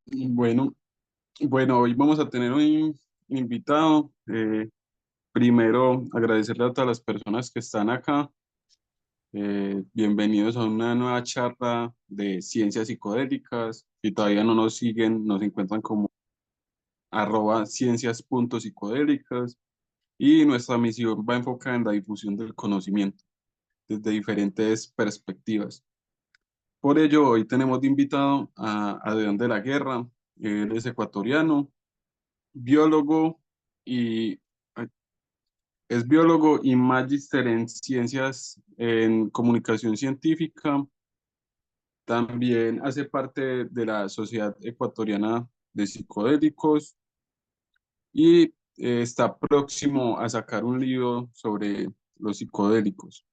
Bueno, bueno, hoy vamos a tener un invitado. Primero, agradecerle a todas las personas que están acá. Bienvenidos a una nueva charla de ciencias psicodélicas. Si todavía no nos siguen, nos encuentran como @ciencias.psicodélicas. Y nuestra misión va enfocada en la difusión del conocimiento desde diferentes perspectivas. Por ello, hoy tenemos de invitado a Adrián de la Guerra. Él es ecuatoriano, biólogo y es biólogo y magíster en ciencias en comunicación científica. También hace parte de la Sociedad Ecuatoriana de Psicodélicos y está próximo a sacar un libro sobre los psicodélicos.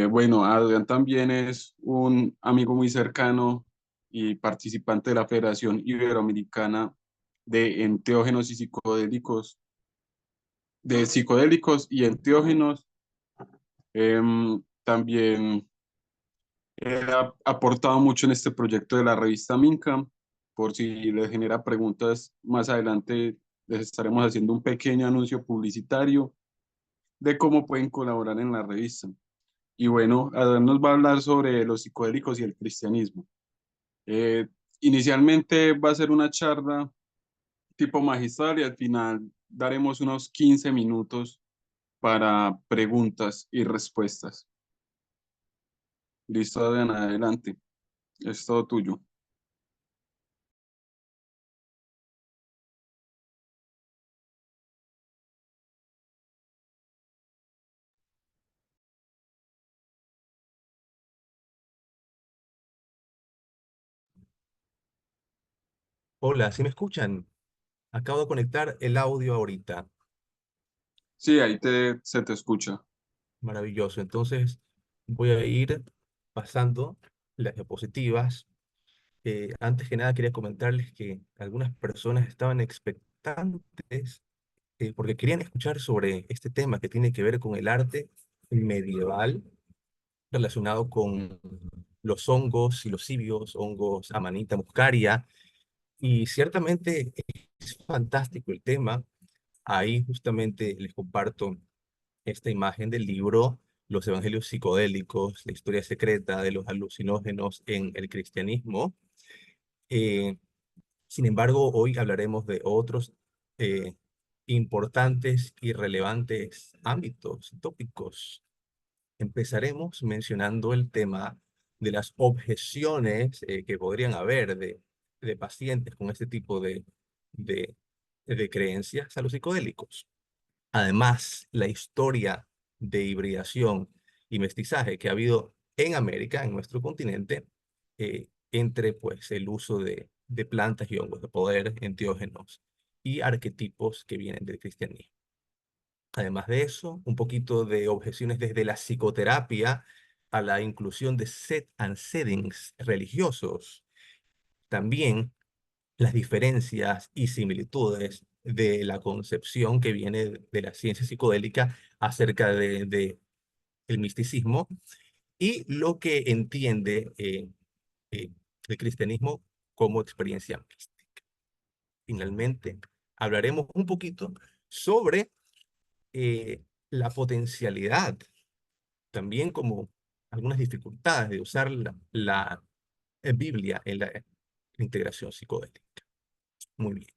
Bueno, Adrián también es un amigo muy cercano y participante de la Federación Iberoamericana de Enteógenos y Psicodélicos, de psicodélicos y enteógenos. También ha aportado mucho en este proyecto de la revista Minca. Por si les genera preguntas más adelante, les estaremos haciendo un pequeño anuncio publicitario de cómo pueden colaborar en la revista. Y bueno, Adán nos va a hablar sobre los psicodélicos y el cristianismo. Eh, Inicialmente va a ser una charla tipo magistral y al final daremos unos 15 minutos para preguntas y respuestas. Listo, Adrián, adelante. Es todo tuyo. Hola, ¿sí me escuchan? Acabo de conectar el audio ahorita. Sí, se te escucha. Maravilloso. Entonces voy a ir pasando las diapositivas. Antes que nada quería comentarles que algunas personas estaban expectantes porque querían escuchar sobre este tema que tiene que ver con el arte medieval relacionado con los hongos, silocibios, hongos Amanita muscaria. Y ciertamente es fantástico el tema. Ahí justamente les comparto esta imagen del libro Los Evangelios Psicodélicos, la historia secreta de los alucinógenos en el cristianismo. Eh, Sin embargo, hoy hablaremos de otros eh, importantes y relevantes ámbitos, tópicos. Empezaremos mencionando el tema de las objeciones que podrían haber de pacientes con este tipo de, de creencias a los psicodélicos. Además, la historia de hibridación y mestizaje que ha habido en América, en nuestro continente, entre pues, el uso de plantas y hongos de poder, enteógenos y arquetipos que vienen del cristianismo. Además de eso, un poquito de objeciones desde la psicoterapia a la inclusión de set and settings religiosos. También las diferencias y similitudes de la concepción que viene de la ciencia psicodélica acerca de el misticismo y lo que entiende eh, el cristianismo como experiencia mística. Finalmente, hablaremos un poquito sobre la potencialidad, también como algunas dificultades de usar la Biblia en la integración psicodélica. Muy bien.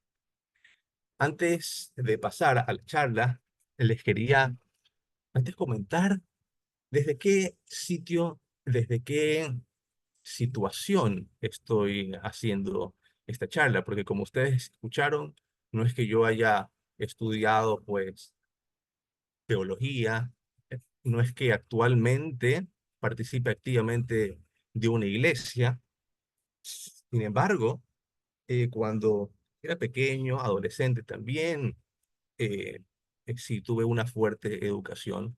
Antes de pasar a la charla, les quería antes comentar desde qué sitio, desde qué situación estoy haciendo esta charla, porque como ustedes escucharon, no es que yo haya estudiado pues teología, no es que actualmente participe activamente de una iglesia. Sin embargo, cuando era pequeño, adolescente también, eh, sí tuve una fuerte educación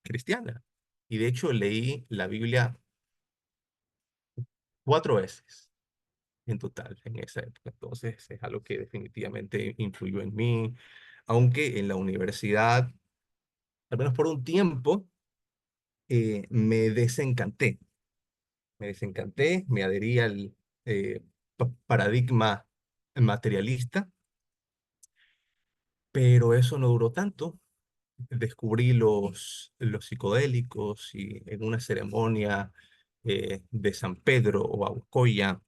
cristiana. Y de hecho leí la Biblia 4 veces en total en esa época. Entonces es algo que definitivamente influyó en mí, aunque en la universidad, al menos por un tiempo, me desencanté. Me desencanté, me adherí al paradigma materialista, pero eso no duró tanto. Descubrí los psicodélicos y en una ceremonia de San Pedro o Aucoya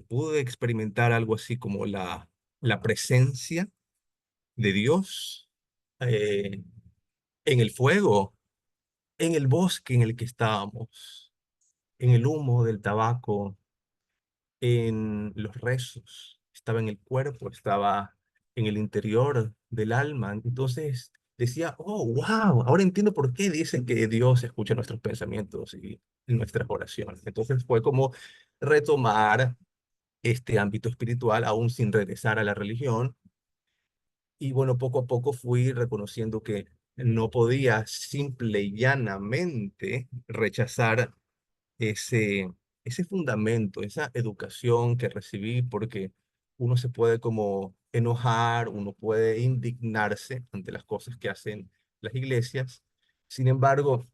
pude experimentar algo así como la presencia de Dios eh, en el fuego, en el bosque en el que estábamos, en el humo del tabaco, en los rezos, estaba en el cuerpo, estaba en el interior del alma. Entonces decía, oh, wow, ahora entiendo por qué dicen que Dios escucha nuestros pensamientos y nuestras oraciones. Entonces fue como retomar este ámbito espiritual, aún sin regresar a la religión. Y bueno, poco a poco fui reconociendo que no podía simple y llanamente rechazar ese, ese fundamento, esa educación que recibí, porque uno se puede como enojar, uno puede indignarse ante las cosas que hacen las iglesias. Sin embargo,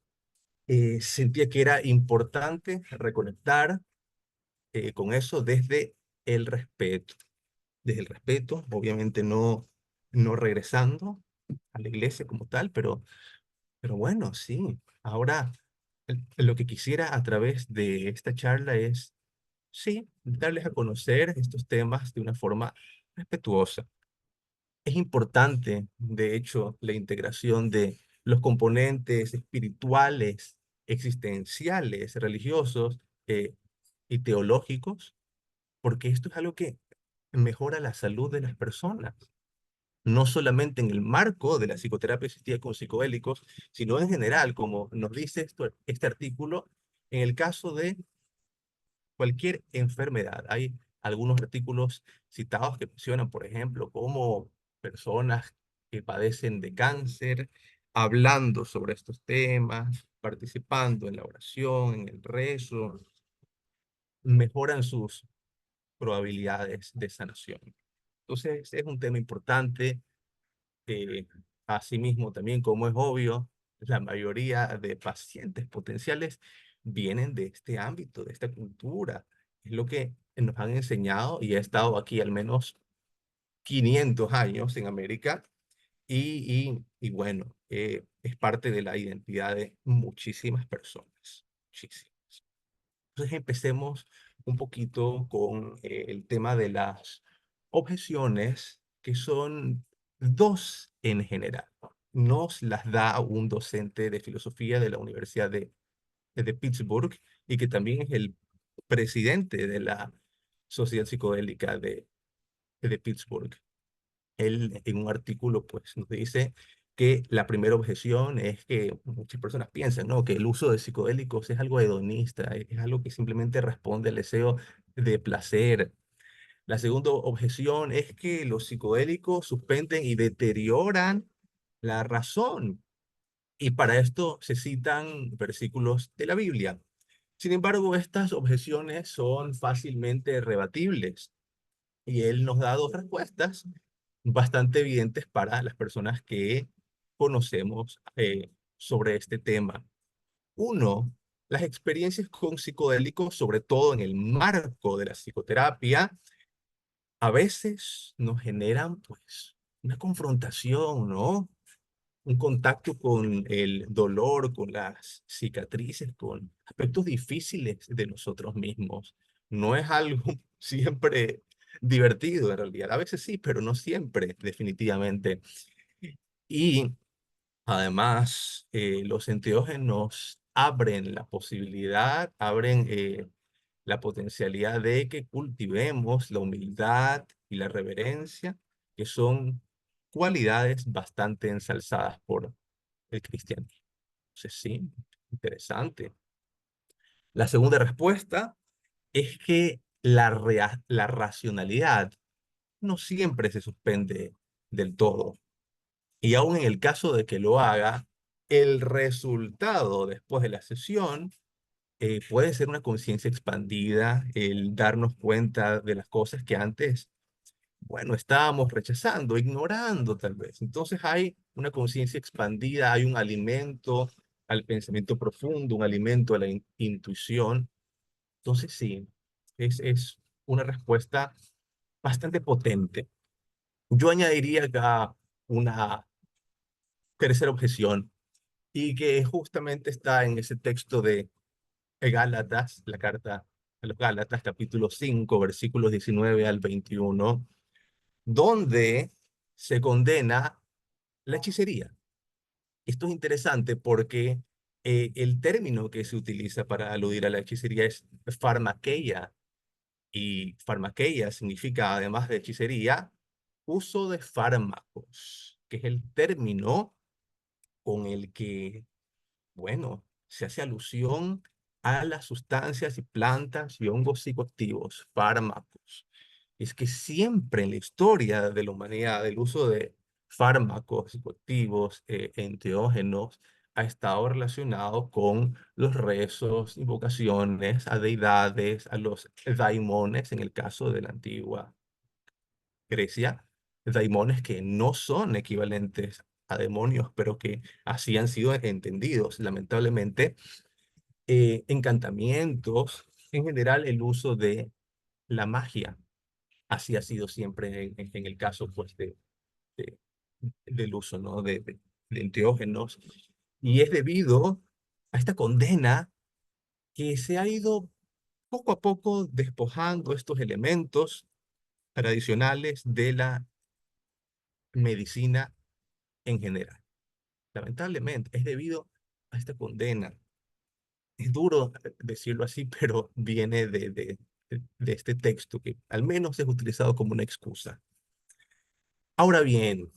sentía que era importante reconectar con eso desde el respeto, obviamente no regresando a la iglesia como tal, pero bueno, sí. Ahora, lo que quisiera a través de esta charla es, sí, darles a conocer estos temas de una forma respetuosa. Es importante, de hecho, la integración de los componentes espirituales, existenciales, religiosos eh, y teológicos, porque esto es algo que mejora la salud de las personas no solamente en el marco de la psicoterapia asistida con psicodélicos, sino en general, como nos dice este artículo, en el caso de cualquier enfermedad. Hay algunos artículos citados que mencionan, por ejemplo, cómo personas que padecen de cáncer, hablando sobre estos temas, participando en la oración, en el rezo, mejoran sus probabilidades de sanación. Entonces, es un tema importante. Eh, Asimismo, también, como es obvio, la mayoría de pacientes potenciales vienen de este ámbito, de esta cultura. Es lo que nos han enseñado y he estado aquí al menos 500 años en América y bueno, es parte de la identidad de muchísimas personas. Muchísimas. Entonces empecemos un poquito con el tema de las objeciones, que son dos en general. Nos las da un docente de filosofía de la Universidad de Pittsburgh y que también es el presidente de la Sociedad Psicodélica de Pittsburgh. Él en un artículo pues nos dice que la primera objeción es que muchas personas piensan, ¿no? Que el uso de psicodélicos es algo hedonista, es algo que simplemente responde al deseo de placer. La segunda objeción es que los psicodélicos suspenden y deterioran la razón. Y para esto se citan versículos de la Biblia. Sin embargo, estas objeciones son fácilmente rebatibles. Y él nos da dos respuestas bastante evidentes para las personas que conocemos sobre este tema. Uno, las experiencias con psicodélicos, sobre todo en el marco de la psicoterapia, a veces nos generan pues una confrontación, ¿no? Un contacto con el dolor, con las cicatrices, con aspectos difíciles de nosotros mismos. No es algo siempre divertido en realidad. A veces sí, pero no siempre, definitivamente. Y además, los enteógenos abren la posibilidad, abren la potencialidad de que cultivemos la humildad y la reverencia, que son cualidades bastante ensalzadas por el cristianismo. Entonces, sí, interesante. La segunda respuesta es que la racionalidad no siempre se suspende del todo. Y aún en el caso de que lo haga, el resultado después de la sesión puede ser una conciencia expandida, el darnos cuenta de las cosas que antes, bueno, estábamos rechazando, ignorando tal vez. Entonces hay una conciencia expandida, hay un alimento al pensamiento profundo, un alimento a la intuición. Entonces sí, es una respuesta bastante potente. Yo añadiría acá una tercera objeción y que justamente está en ese texto de Gálatas, la carta a los Gálatas, capítulo 5 versículos 19 al 21, donde se condena la hechicería. Esto es interesante porque el término que se utiliza para aludir a la hechicería es farmakeia, y farmakeia significa, además de hechicería, uso de fármacos, que es el término con el que, bueno, se hace alusión a las sustancias y plantas y hongos psicoactivos, fármacos. Es que siempre en la historia de la humanidad el uso de fármacos psicoactivos, enteógenos, ha estado relacionado con los rezos, invocaciones a deidades, a los daimones, en el caso de la antigua Grecia, daimones que no son equivalentes a demonios, pero que así han sido entendidos. Lamentablemente, encantamientos, en general el uso de la magia, así ha sido siempre en el caso pues, de- del uso, ¿no? de enteógenos. Y es debido a esta condena que se ha ido poco a poco despojando estos elementos tradicionales de la medicina en general. Lamentablemente, es debido a esta condena. Es duro decirlo así, pero viene de este texto que al menos es utilizado como una excusa. Ahora bien,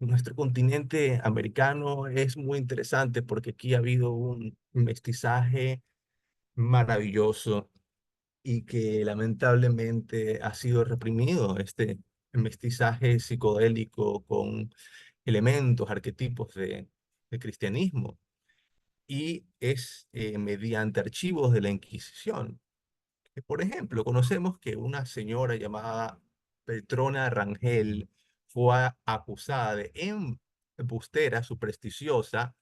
nuestro continente americano es muy interesante porque aquí ha habido un mestizaje maravilloso y que lamentablemente ha sido reprimido, este mestizaje psicodélico con elementos, arquetipos de cristianismo, y es mediante archivos de la Inquisición. Por ejemplo, conocemos que una señora llamada Petrona Rangel fue acusada de embustera supersticiosa,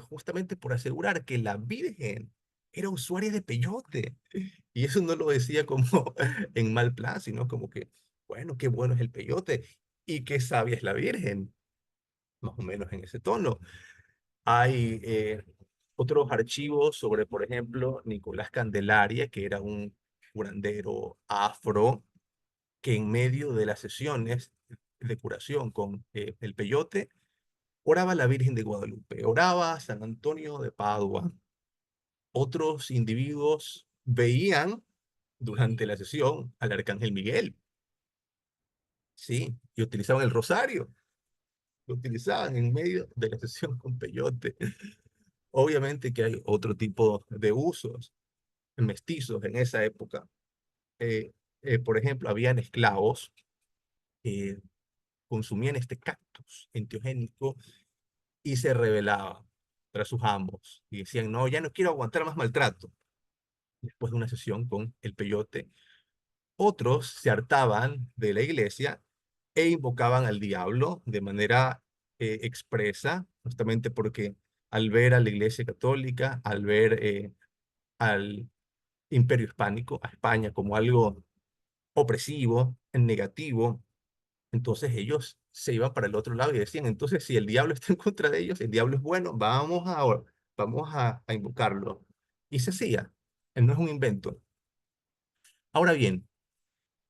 justamente por asegurar que la Virgen era usuaria de peyote. Y eso no lo decía como en mal plan, sino como que, bueno, qué bueno es el peyote y qué sabia es la Virgen, más o menos en ese tono. Hay otros archivos sobre, por ejemplo, Nicolás Candelaria, que era un curandero afro, que en medio de las sesiones de curación con el peyote, oraba a la Virgen de Guadalupe, oraba a San Antonio de Padua. Otros individuos veían durante la sesión al Arcángel Miguel, ¿sí? Y utilizaban el rosario, lo utilizaban en medio de la sesión con peyote. Obviamente que hay otro tipo de usos mestizos en esa época. Eh, por ejemplo, habían esclavos que consumían este cactus enteogénico y se rebelaban tras sus amos y decían, no, ya no quiero aguantar más maltrato. Después de una sesión con el peyote, otros se hartaban de la iglesia e invocaban al diablo de manera expresa, justamente porque al ver a la iglesia católica, al ver al imperio hispánico, a España como algo opresivo, negativo, entonces ellos se iban para el otro lado y decían, entonces si el diablo está en contra de ellos, el diablo es bueno, vamos a invocarlo. Y se hacía, no es un invento. Ahora bien,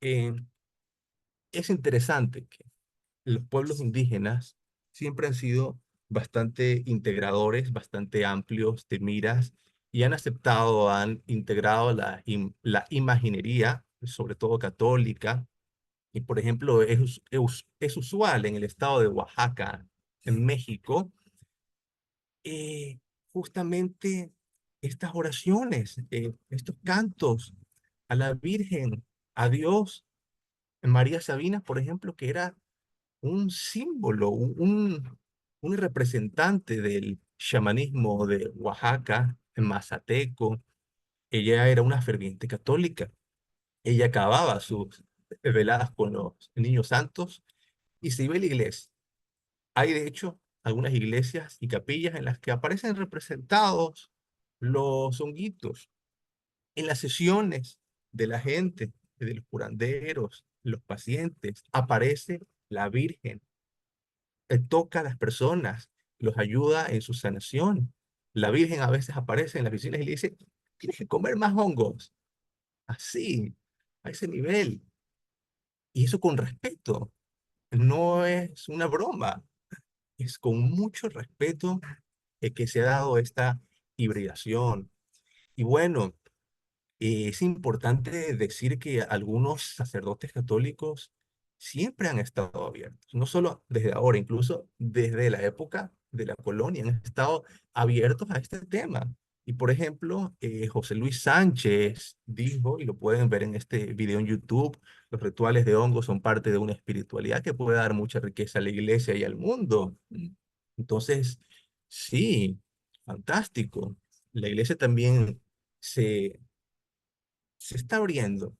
eh, es interesante que los pueblos indígenas siempre han sido bastante integradores, bastante amplios de miras y han aceptado, han integrado la imaginería, sobre todo católica. Y por ejemplo, es usual en el estado de Oaxaca, en México, eh, justamente estas oraciones, estos cantos a la Virgen, a Dios. María Sabina, por ejemplo, que era un símbolo, un representante del chamanismo de Oaxaca, en mazateco. Ella era una ferviente católica. Ella acababa sus veladas con los niños santos y se iba a la iglesia. Hay, de hecho, algunas iglesias y capillas en las que aparecen representados los honguitos en las sesiones. de la gente, de los curanderos, los pacientes, aparece la Virgen, toca a las personas, los ayuda en su sanación. La Virgen a veces aparece en las visitas y le dice, tienes que comer más hongos, así, a ese nivel. Y eso con respeto, no es una broma, es con mucho respeto que se ha dado esta hibridación. Y bueno, es importante decir que algunos sacerdotes católicos siempre han estado abiertos, no solo desde ahora, incluso desde la época de la colonia, han estado abiertos a este tema. Y por ejemplo, José Luis Sánchez dijo, y lo pueden ver en este video en YouTube, los rituales de hongos son parte de una espiritualidad que puede dar mucha riqueza a la iglesia y al mundo. Entonces, sí, fantástico. La iglesia también se se está abriendo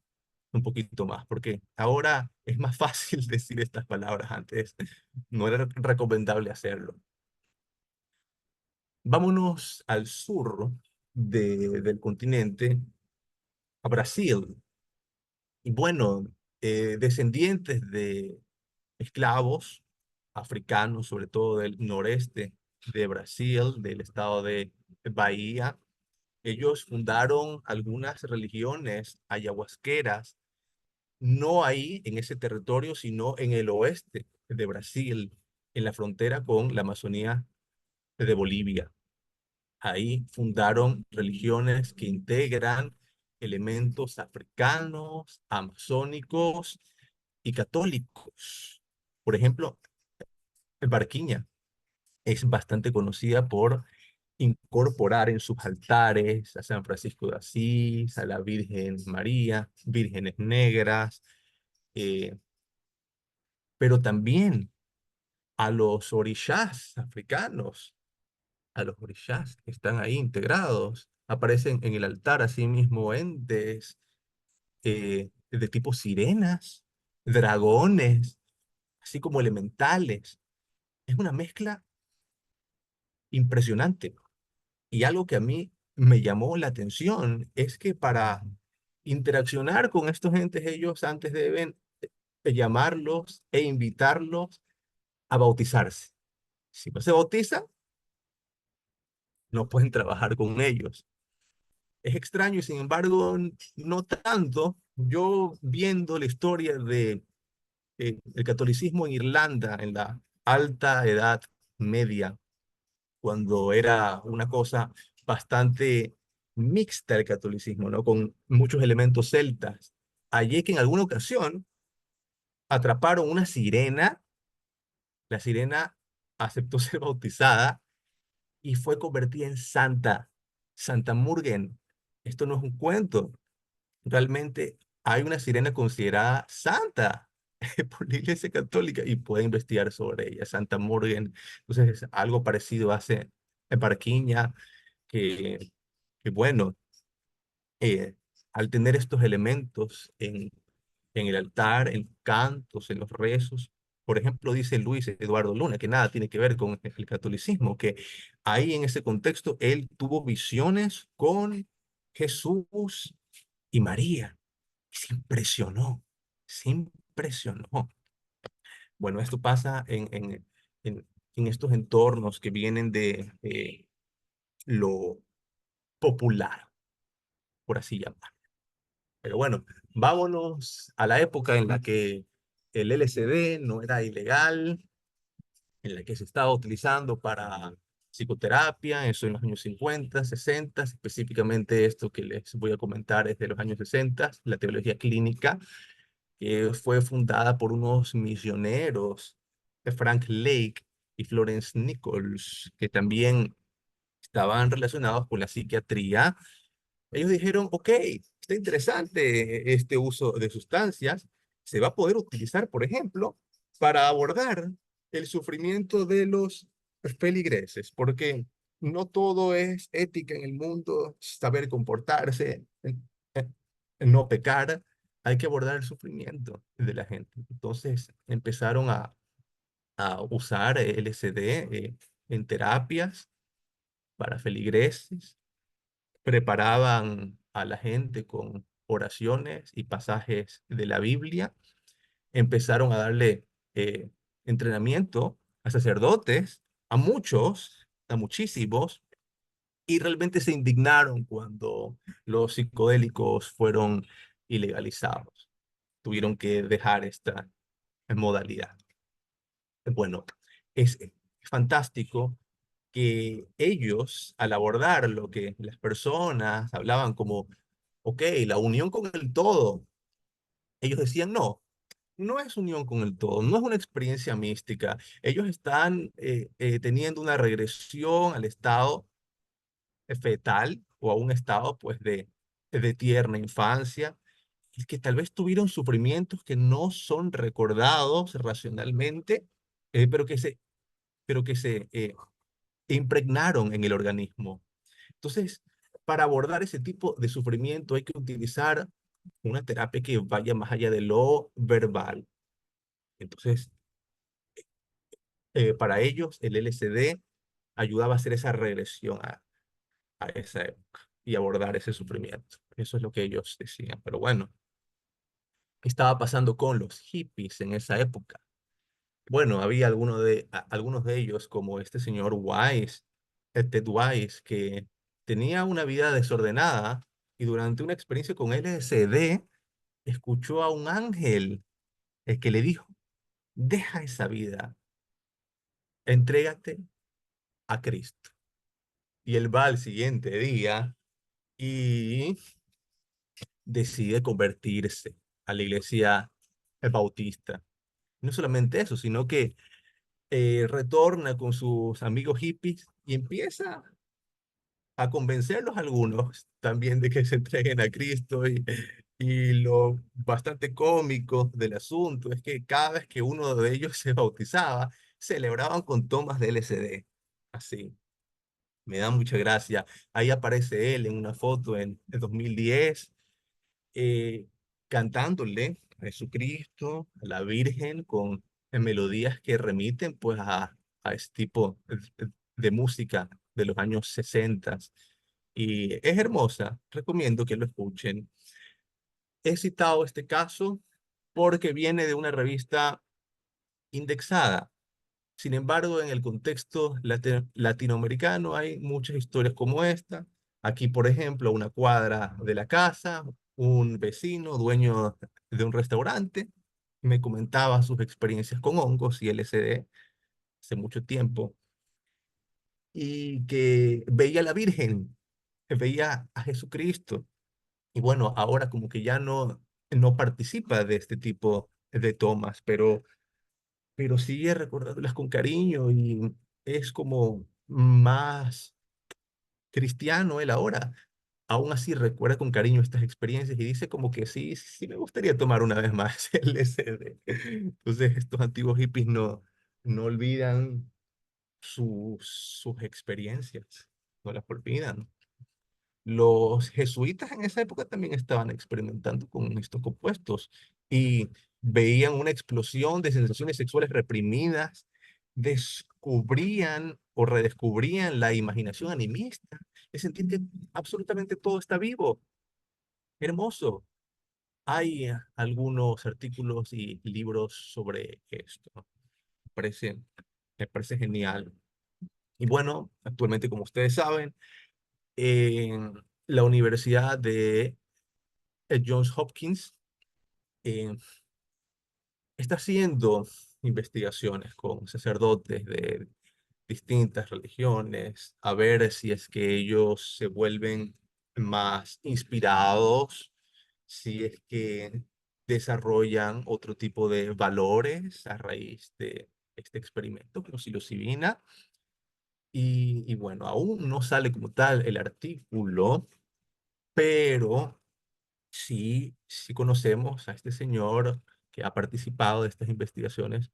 un poquito más, porque ahora es más fácil decir estas palabras. Antes no era recomendable hacerlo. Vámonos al sur del continente, a Brasil. Y bueno, descendientes de esclavos africanos, sobre todo del noreste de Brasil, del estado de Bahía, ellos fundaron algunas religiones ayahuasqueras no ahí en ese territorio, sino en el oeste de Brasil, en la frontera con la Amazonía de Bolivia. Ahí fundaron religiones que integran elementos africanos, amazónicos y católicos. Por ejemplo, el Barquiña es bastante conocida por incorporar en sus altares a San Francisco de Asís, a la Virgen María, vírgenes negras, eh, pero también a los orishás africanos, a los orishás que están ahí integrados. Aparecen en el altar asimismo entes de tipo sirenas, dragones, así como elementales. Es una mezcla impresionante. Y algo que a mí me llamó la atención es que para interaccionar con estos entes, ellos antes deben llamarlos e invitarlos a bautizarse. Si no se bautizan, no pueden trabajar con ellos. Es extraño y sin embargo no tanto. Yo viendo la historia de el catolicismo en Irlanda en la alta edad media, cuando era una cosa bastante mixta el catolicismo, ¿no? Con muchos elementos celtas. Allí que en alguna ocasión atraparon una sirena, la sirena aceptó ser bautizada y fue convertida en santa, Santa Murgen. Esto no es un cuento. Realmente hay una sirena considerada santa por la Iglesia Católica y puede investigar sobre ella, Santa Murgen. Entonces, algo parecido hace en Barquiña, que, que bueno, eh, al tener estos elementos en el altar, en los cantos, en los rezos. Por ejemplo, dice Luis Eduardo Luna, que nada tiene que ver con el catolicismo, que ahí en ese contexto él tuvo visiones con Jesús y María. Se impresionó, se impresionó. Bueno, esto pasa en estos entornos que vienen de lo popular, por así llamar. Pero bueno, vámonos a la época en la que el LSD no era ilegal, en la que se estaba utilizando para psicoterapia, eso en los años 50, 60, específicamente esto que les voy a comentar es de los años 60, la teología clínica, que fue fundada por unos misioneros, Frank Lake y Florence Nichols, que también estaban relacionados con la psiquiatría. Ellos dijeron, ok, está interesante este uso de sustancias, se va a poder utilizar, por ejemplo, para abordar el sufrimiento de los feligreses, porque no todo es ética en el mundo, saber comportarse, eh, no pecar, hay que abordar el sufrimiento de la gente. Entonces empezaron a usar LSD en terapias para feligreses, preparaban a la gente con oraciones y pasajes de la Biblia, empezaron a darle eh, entrenamiento a sacerdotes, a muchos, a muchísimos, y realmente se indignaron cuando los psicodélicos fueron ilegalizados. Tuvieron que dejar esta modalidad. Bueno, es fantástico que ellos, al abordar lo que las personas hablaban como, ok, la unión con el todo, ellos decían, no, no es unión con el todo, no es una experiencia mística. Ellos están teniendo una regresión al estado fetal o a un estado pues de tierna infancia, y que tal vez tuvieron sufrimientos que no son recordados racionalmente, pero que se impregnaron en el organismo. Entonces, para abordar ese tipo de sufrimiento hay que utilizar una terapia que vaya más allá de lo verbal. Entonces, para ellos, el LSD ayudaba a hacer esa regresión a esa época y abordar ese sufrimiento. Eso es lo que ellos decían. Pero bueno, ¿qué estaba pasando con los hippies en esa época? Bueno, había algunos de ellos, como este señor Wise, Ted Wise, que tenía una vida desordenada y durante una experiencia con LSD escuchó a un ángel que le dijo, deja esa vida, entrégate a Cristo. Y él va al siguiente día y decide convertirse a la iglesia bautista. No solamente eso, sino que retorna con sus amigos hippies y empieza a convencerlos algunos también de que se entreguen a Cristo y lo bastante cómico del asunto es que cada vez que uno de ellos se bautizaba, celebraban con tomas de LSD. Así, me da mucha gracia. Ahí aparece él en una foto en 2010 eh, cantándole a Jesucristo, a la Virgen, con melodías que remiten pues a este tipo de música de los años 60. Y es hermosa, recomiendo que lo escuchen. He citado este caso porque viene de una revista indexada. Sin embargo, en el contexto latinoamericano hay muchas historias como esta. Aquí, por ejemplo, a una cuadra de la casa, un vecino, dueño de un restaurante, me comentaba sus experiencias con hongos y LSD hace mucho tiempo y que veía a la Virgen, que veía a Jesucristo. Y bueno, ahora como que ya no participa de este tipo de tomas, pero sigue recordándolas con cariño y es como más cristiano él ahora. Aún así recuerda con cariño estas experiencias y dice como que sí, sí me gustaría tomar una vez más el LSD. Entonces estos antiguos hippies no olvidan sus experiencias, no las olvidan. Los jesuitas en esa época también estaban experimentando con estos compuestos y veían una explosión de sensaciones sexuales reprimidas, descubrían o redescubrían la imaginación animista, de sentir que absolutamente todo está vivo, hermoso. Hay algunos artículos y libros sobre esto. Me parece, me parece genial. Y bueno, actualmente, como ustedes saben, en la Universidad de Johns Hopkins eh, está haciendo investigaciones con sacerdotes de distintas religiones a ver si es que ellos se vuelven más inspirados, si es que desarrollan otro tipo de valores a raíz de este experimento con psilocibina. Y bueno, aún no sale como tal el artículo, pero sí conocemos a este señor que ha participado de estas investigaciones,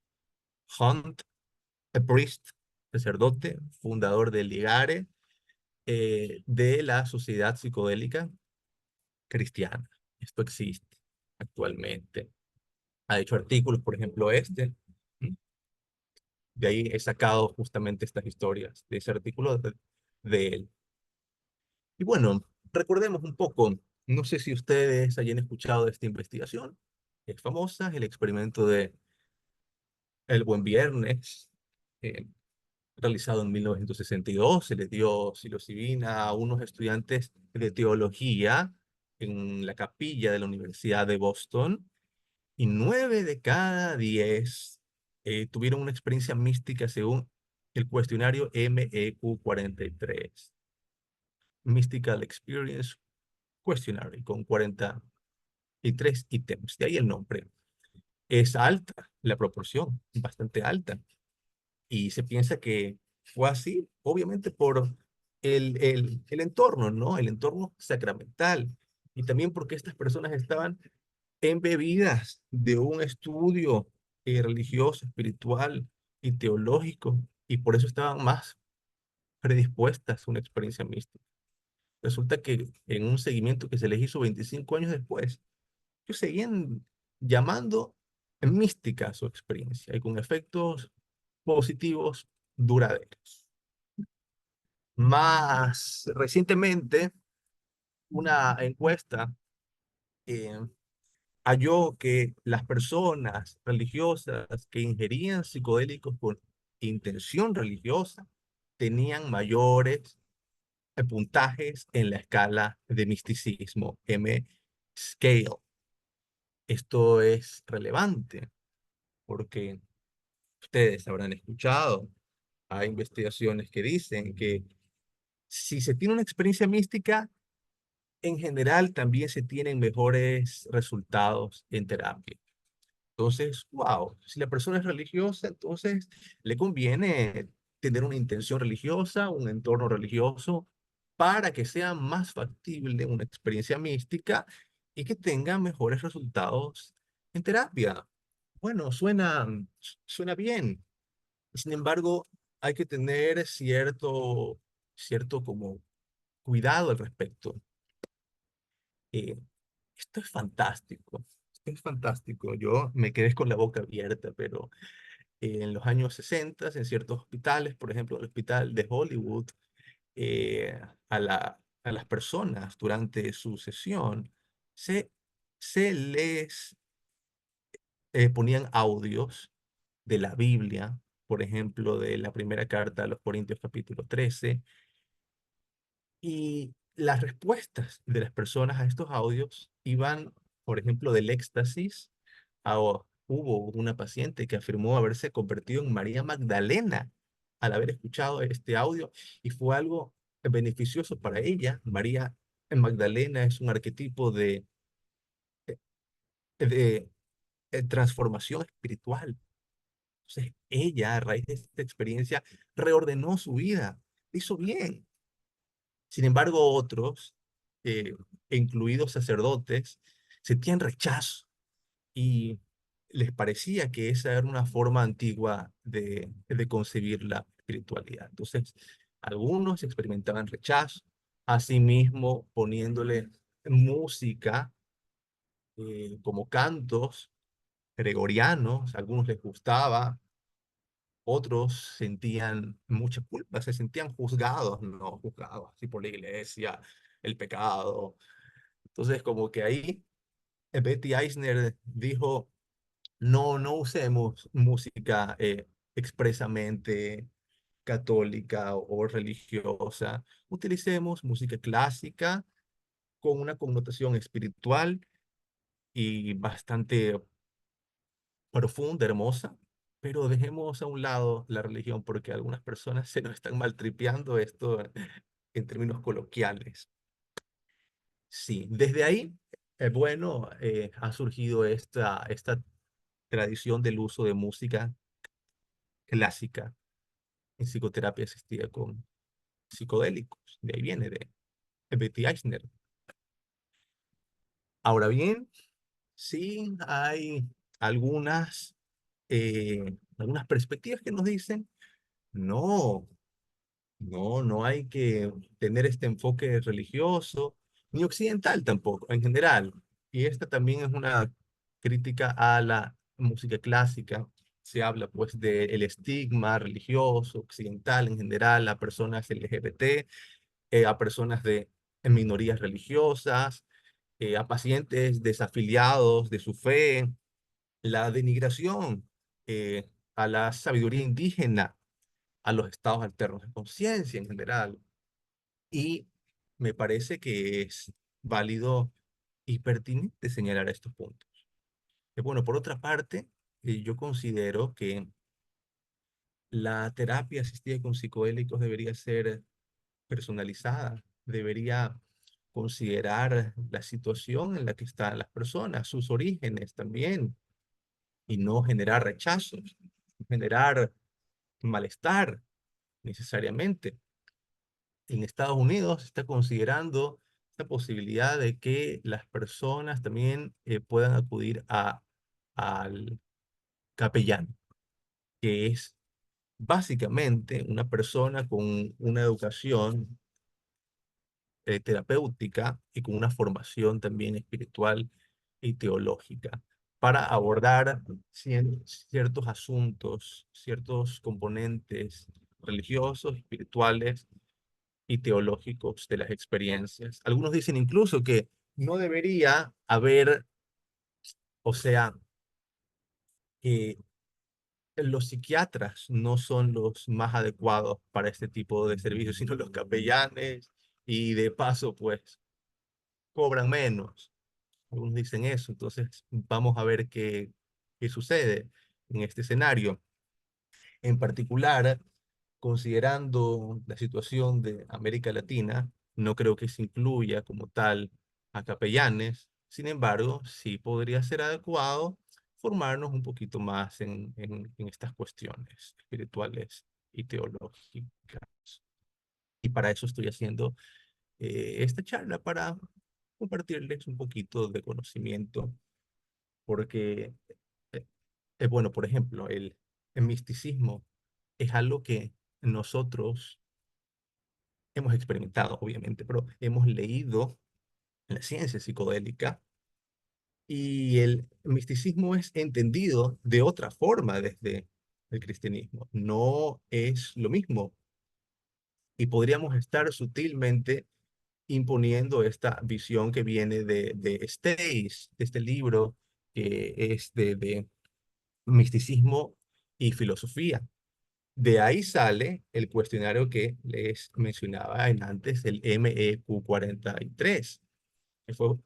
Hunt, a priest, sacerdote, fundador del Ligare, de la Sociedad Psicodélica Cristiana. Esto existe actualmente. Ha hecho artículos, por ejemplo, este. De ahí he sacado justamente estas historias, de ese artículo de él. Y bueno, recordemos un poco. No sé si ustedes hayan escuchado de esta investigación. Es famosa, el experimento de El Buen Viernes, eh, realizado en 1962. Se les dio psilocibina a unos estudiantes de teología en la capilla de la Universidad de Boston, y 9 de cada 10 tuvieron una experiencia mística según el cuestionario MEQ 43, Mystical Experience Questionary, con 43 ítems. De ahí el nombre. Es alta la proporción, bastante alta. Y se piensa que fue así, obviamente por el entorno, ¿no? El entorno sacramental. Y también porque estas personas estaban embebidas de un estudio religioso, espiritual y teológico, y por eso estaban más predispuestas a una experiencia mística. Resulta que en un seguimiento que se les hizo 25 años después, ellos seguían llamando mística a su experiencia y con efectos positivos duraderos. Más recientemente, una encuesta eh, halló que las personas religiosas que ingerían psicodélicos con intención religiosa tenían mayores puntajes en la escala de misticismo M-Scale. Esto es relevante porque ustedes habrán escuchado, hay investigaciones que dicen que si se tiene una experiencia mística, en general también se tienen mejores resultados en terapia. Entonces, wow, si la persona es religiosa, entonces le conviene tener una intención religiosa, un entorno religioso, para que sea más factible una experiencia mística y que tenga mejores resultados en terapia. Bueno, suena bien. Sin embargo, hay que tener cierto como cuidado al respecto. Eh, Esto es fantástico. Esto es fantástico. Yo me quedé con la boca abierta, pero en los años 60, en ciertos hospitales, por ejemplo, el hospital de Hollywood, a las personas durante su sesión se, se les ponían audios de la Biblia, por ejemplo, de la primera carta a los Corintios capítulo 13, y las respuestas de las personas a estos audios iban, por ejemplo, del éxtasis hubo una paciente que afirmó haberse convertido en María Magdalena al haber escuchado este audio, y fue algo beneficioso para ella. María Magdalena es un arquetipo de transformación espiritual. Entonces, ella, a raíz de esta experiencia, reordenó su vida, hizo bien. Sin embargo, otros, eh, incluidos sacerdotes, sentían rechazo y les parecía que esa era una forma antigua de concebir la espiritualidad. Entonces, algunos experimentaban rechazo, asimismo poniéndole música como cantos gregorianos, a algunos les gustaba, otros sentían mucha culpa, se sentían juzgados, no juzgados así por la iglesia, el pecado. Entonces, como que ahí Betty Eisner dijo, no usemos música expresamente católica o religiosa, utilicemos música clásica con una connotación espiritual y bastante profunda, hermosa, pero dejemos a un lado la religión porque algunas personas se nos están maltripeando esto en términos coloquiales. Sí, desde ahí, bueno, ha surgido esta tradición del uso de música clásica en psicoterapia asistida con psicodélicos. De ahí viene, de Betty Eisner. Ahora bien, sí hay algunas perspectivas que nos dicen, no, no hay que tener este enfoque religioso, ni occidental tampoco, en general. Y esta también es una crítica a la música clásica. Se habla pues del estigma religioso, occidental en general, a personas LGBT, a personas de minorías religiosas. a pacientes desafiliados de su fe, la denigración a la sabiduría indígena, a los estados alternos de conciencia en general. Y me parece que es válido y pertinente señalar estos puntos. Bueno, por otra parte, yo considero que la terapia asistida con psicodélicos debería ser personalizada, debería considerar la situación en la que están las personas, sus orígenes también, y no generar rechazos, generar malestar necesariamente. En Estados Unidos se está considerando esta posibilidad de que las personas también puedan acudir al capellán, que es básicamente una persona con una educación terapéutica y con una formación también espiritual y teológica para abordar ciertos asuntos, ciertos componentes religiosos, espirituales y teológicos de las experiencias. Algunos dicen incluso que no debería haber, o sea, que los psiquiatras no son los más adecuados para este tipo de servicios, sino los capellanes y de paso, pues, cobran menos. Algunos dicen eso, entonces vamos a ver qué sucede en este escenario. En particular, considerando la situación de América Latina, no creo que se incluya como tal a capellanes. Sin embargo, sí podría ser adecuado formarnos un poquito más en estas cuestiones espirituales y teológicas. Y para eso estoy haciendo esta charla, para compartirles un poquito de conocimiento, porque, eh, bueno, por ejemplo, el misticismo es algo que nosotros hemos experimentado, obviamente, pero hemos leído en la ciencia psicodélica y el misticismo es entendido de otra forma desde el cristianismo. No es lo mismo y podríamos estar sutilmente imponiendo esta visión que viene de Stace, de este libro que es de misticismo y filosofía. De ahí sale el cuestionario que les mencionaba en antes, el MEQ43, que fue,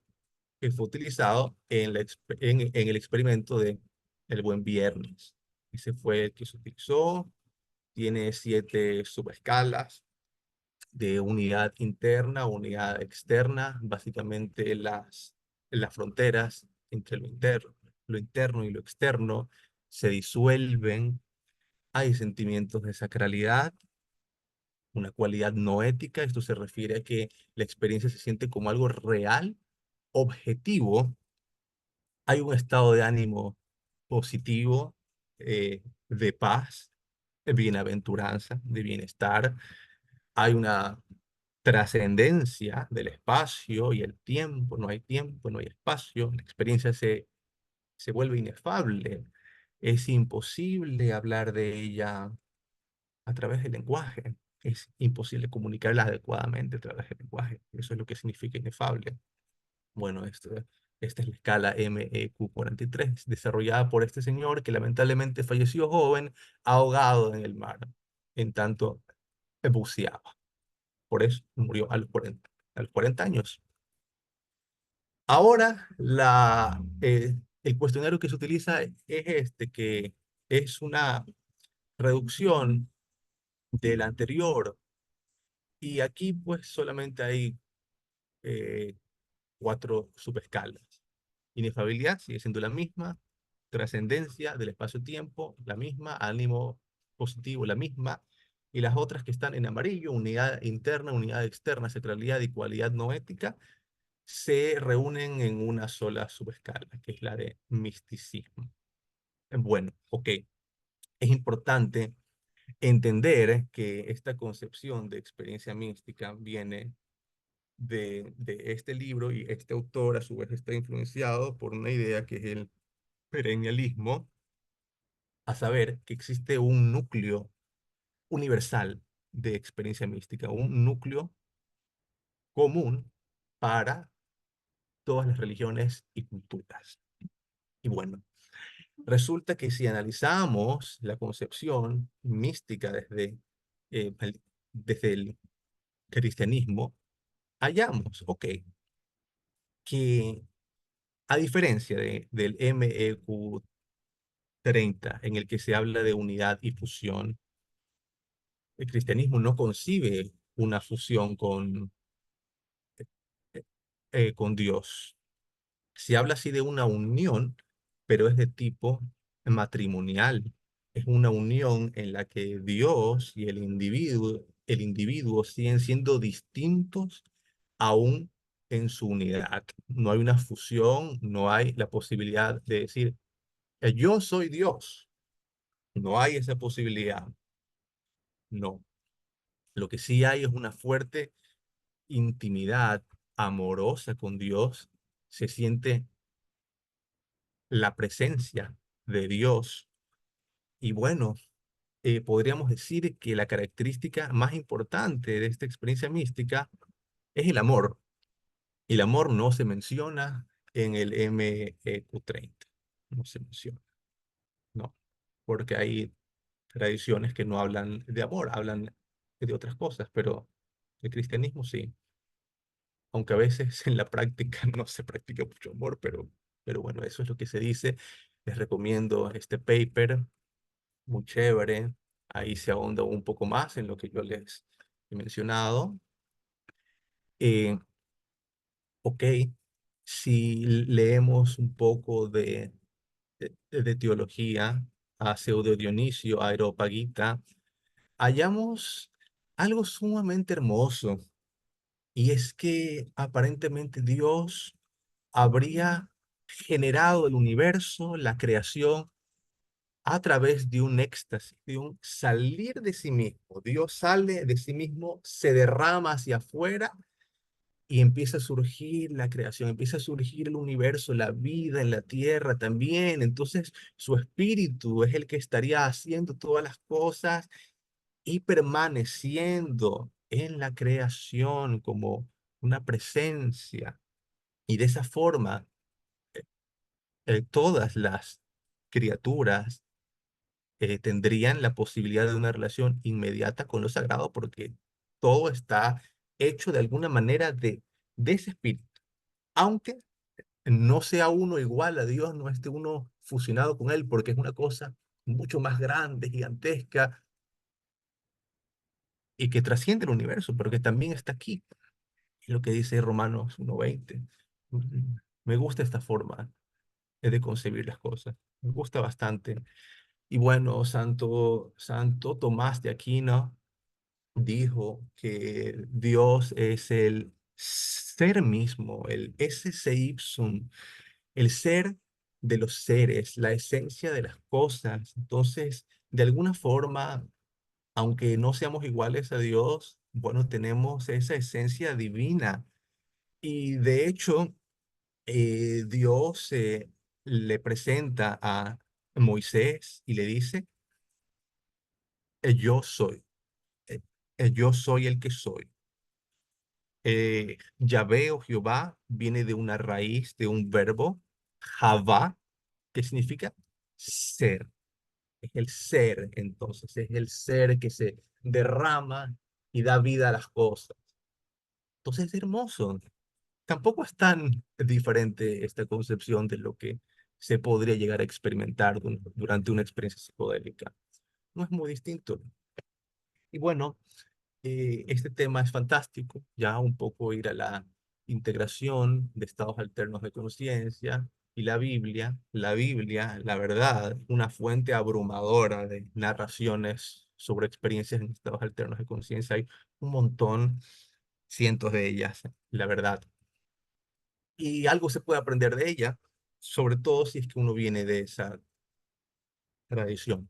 que fue utilizado en el experimento de El Buen Viernes. Ese fue el que se utilizó, tiene 7 subescalas de unidad interna, unidad externa, básicamente las fronteras entre lo interno y lo externo se disuelven. Hay sentimientos de sacralidad, una cualidad no ética. Esto se refiere a que la experiencia se siente como algo real, objetivo. Hay un estado de ánimo positivo, de paz, de bienaventuranza, de bienestar. Hay una trascendencia del espacio y el tiempo. No hay tiempo, no hay espacio. La experiencia se vuelve inefable. Es imposible hablar de ella a través del lenguaje. Es imposible comunicarla adecuadamente a través del lenguaje. Eso es lo que significa inefable. Bueno, esta es la escala MEQ43, desarrollada por este señor que lamentablemente falleció joven, ahogado en el mar, en tanto buceaba. Por eso murió a los 40 años. Ahora, el cuestionario que se utiliza es este, que es una reducción del anterior. Y aquí pues solamente hay eh, 4 subescalas. Inefabilidad sigue siendo la misma, trascendencia del espacio-tiempo, la misma, ánimo positivo, la misma, y las otras que están en amarillo, unidad interna, unidad externa, sacralidad y cualidad no ética, se reúnen en una sola subescala, que es la de misticismo. Bueno, ok, es importante entender que esta concepción de experiencia mística viene de este libro, y este autor a su vez está influenciado por una idea que es el perennialismo, a saber que existe un núcleo universal de experiencia mística, un núcleo común para todas las religiones y culturas. Y bueno, resulta que si analizamos la concepción mística desde el cristianismo, hallamos, ok, que a diferencia del MEQ30, en el que se habla de unidad y fusión, el cristianismo no concibe una fusión con Dios. Se habla así de una unión, pero es de tipo matrimonial. Es una unión en la que Dios y el individuo siguen siendo distintos aún en su unidad. No hay una fusión, no hay la posibilidad de decir, yo soy Dios". No hay esa posibilidad. No. Lo que sí hay es una fuerte intimidad amorosa con Dios. Se siente la presencia de Dios. Y bueno, podríamos decir que la característica más importante de esta experiencia mística es el amor. Y el amor no se menciona en el MEQ30. No se menciona, no. Porque hay tradiciones que no hablan de amor, hablan de otras cosas, pero el cristianismo sí. Aunque a veces en la práctica no se practica mucho amor, pero bueno, eso es lo que se dice. Les recomiendo este paper, muy chévere. Ahí se ahonda un poco más en lo que yo les he mencionado. Eh, ok, si leemos un poco de teología a Pseudo Dionisio, a Areopagita, hallamos algo sumamente hermoso, y es que aparentemente Dios habría generado el universo, la creación, a través de un éxtasis, de un salir de sí mismo. Dios sale de sí mismo, se derrama hacia afuera y empieza a surgir la creación, empieza a surgir el universo, la vida en la tierra también. Entonces, su espíritu es el que estaría haciendo todas las cosas y permaneciendo en la creación como una presencia. Y de esa forma, todas las criaturas tendrían la posibilidad de una relación inmediata con lo sagrado, porque todo está hecho de alguna manera de ese espíritu. Aunque no sea uno igual a Dios, no esté uno fusionado con Él, porque es una cosa mucho más grande, gigantesca, y que trasciende el universo, pero que también está aquí. Es lo que dice Romanos 1:20. Me gusta esta forma de concebir las cosas. Me gusta bastante. Y bueno, Santo Tomás de Aquino dijo que Dios es el ser mismo, el esse se ipsum, el ser de los seres, la esencia de las cosas. Entonces, de alguna forma, aunque no seamos iguales a Dios, bueno, tenemos esa esencia divina. Y de hecho, Dios le presenta a Moisés y le dice, Yo soy, eh, yo soy el que soy". Yahvé o Jehová viene de una raíz, de un verbo, Javá, que significa ser. Es el ser, entonces, es el ser que se derrama y da vida a las cosas. Entonces es hermoso. Tampoco es tan diferente esta concepción de lo que se podría llegar a experimentar durante una experiencia psicodélica. No es muy distinto. Y bueno, este tema es fantástico, ya un poco ir a la integración de estados alternos de conciencia y la Biblia, la verdad, una fuente abrumadora de narraciones sobre experiencias en estados alternos de conciencia. Hay un montón, cientos de ellas, la verdad. Y algo se puede aprender de ella, sobre todo si es que uno viene de esa tradición.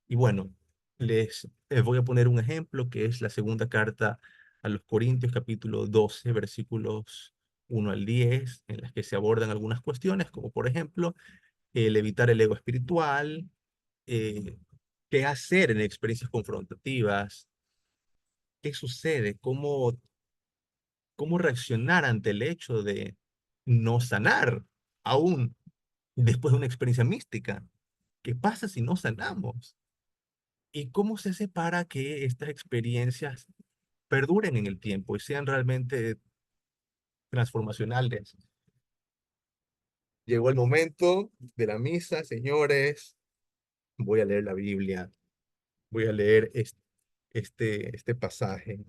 Y bueno, les voy a poner un ejemplo que es la segunda carta a los Corintios, capítulo 12, versículos 1 al 10, en las que se abordan algunas cuestiones, como por ejemplo, el evitar el ego espiritual, eh, qué hacer en experiencias confrontativas, qué sucede, cómo reaccionar ante el hecho no sanar, aún después de una experiencia mística. ¿Qué pasa si no sanamos? ¿Y cómo se hace para que estas experiencias perduren en el tiempo y sean realmente transformacionales? Llegó el momento de la misa, señores. Voy a leer la Biblia. Voy a leer este pasaje.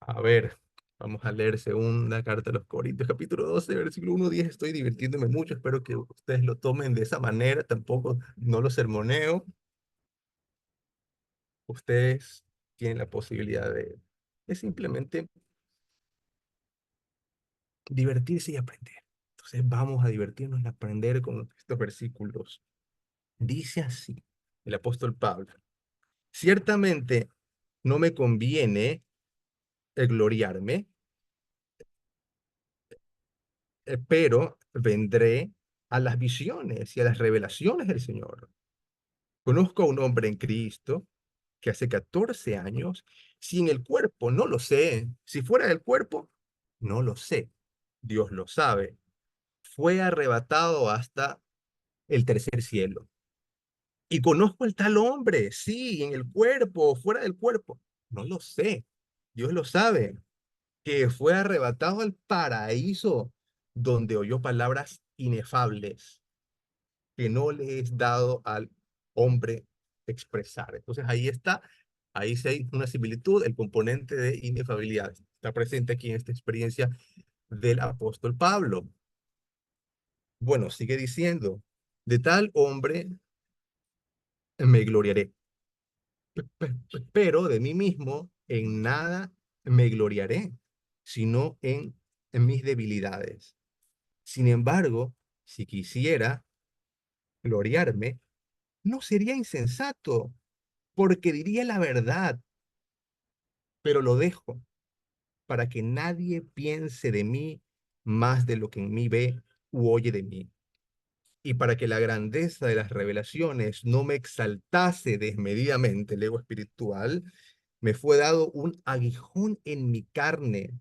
A ver, vamos a leer segunda carta a los Corintios, capítulo 12, versículo 1-10. Estoy divirtiéndome mucho. Espero que ustedes lo tomen de esa manera. Tampoco no lo sermoneo. Ustedes tienen la posibilidad de simplemente divertirse y aprender. Entonces vamos a divertirnos y aprender con estos versículos. Dice así el apóstol Pablo: ciertamente no me conviene gloriarme, pero vendré a las visiones y a las revelaciones del Señor. Conozco a un hombre en Cristo que hace 14 años, sin el cuerpo, no lo sé. Si fuera del cuerpo, no lo sé. Dios lo sabe. Fue arrebatado hasta el tercer cielo. Y conozco al tal hombre, sí, en el cuerpo o fuera del cuerpo. No lo sé. Dios lo sabe. Que fue arrebatado al paraíso, donde oyó palabras inefables que no le es dado al hombre expresar. Entonces ahí está, ahí sí hay una similitud, el componente de inefabilidad. Está presente aquí en esta experiencia del apóstol Pablo. Bueno, sigue diciendo, de tal hombre me gloriaré, pero de mí mismo en nada me gloriaré, sino en mis debilidades. Sin embargo, si quisiera gloriarme, no sería insensato, porque diría la verdad, pero lo dejo para que nadie piense de mí más de lo que en mí ve u oye de mí, y para que la grandeza de las revelaciones no me exaltase desmedidamente el ego espiritual, me fue dado un aguijón en mi carne,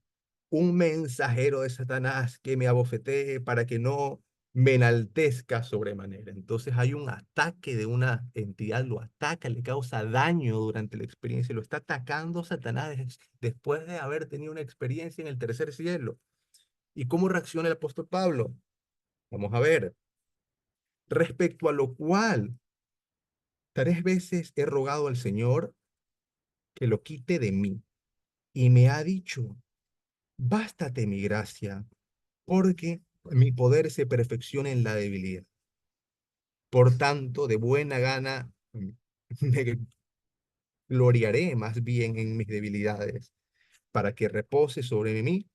un mensajero de Satanás que me abofetee para que no me enaltezca sobremanera. Entonces hay un ataque de una entidad, lo ataca, le causa daño durante la experiencia, lo está atacando Satanás después de haber tenido una experiencia en el tercer cielo. ¿Y cómo reacciona el apóstol Pablo? Vamos a ver. Respecto a lo cual, 3 veces he rogado al Señor que lo quite de mí, y me ha dicho, bástate mi gracia, porque mi poder se perfecciona en la debilidad. Por tanto, de buena gana me gloriaré más bien en mis debilidades, para que repose sobre mí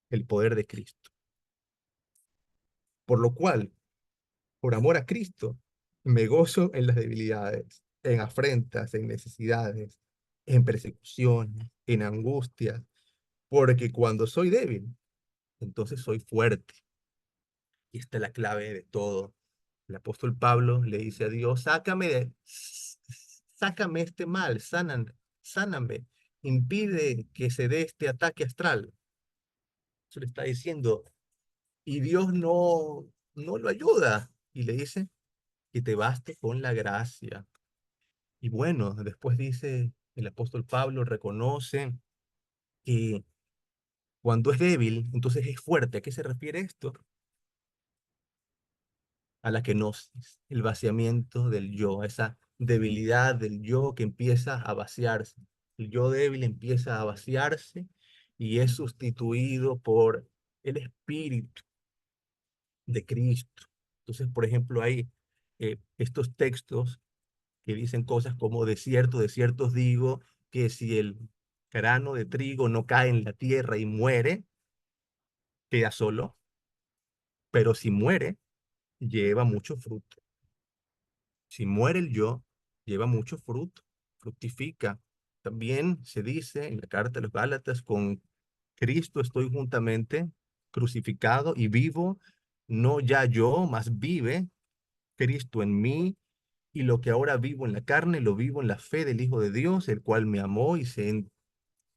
el poder de Cristo. Por lo cual, por amor a Cristo, me gozo en las debilidades, en afrentas, en necesidades, en persecuciones, en angustias, porque cuando soy débil, entonces soy fuerte. Y esta es la clave de todo. El apóstol Pablo le dice a Dios, sácame este mal, sáname, impide que se dé este ataque astral. Eso le está diciendo, y Dios no lo ayuda. Y le dice, que te baste con la gracia. Y bueno, después dice el apóstol Pablo, reconoce que cuando es débil, entonces es fuerte. ¿A qué se refiere esto? A la kenosis, el vaciamiento del yo, a esa debilidad del yo que empieza a vaciarse. El yo débil empieza a vaciarse y es sustituido por el Espíritu de Cristo. Entonces, por ejemplo, hay estos textos que dicen cosas como de cierto os digo, que si el grano de trigo no cae en la tierra y muere, queda solo, pero si muere, lleva mucho fruto. Si muere el yo, lleva mucho fruto, fructifica. También se dice en la carta de los Gálatas, con Cristo estoy juntamente crucificado y vivo, no ya yo, mas vive Cristo en mí, y lo que ahora vivo en la carne, lo vivo en la fe del Hijo de Dios, el cual me amó y se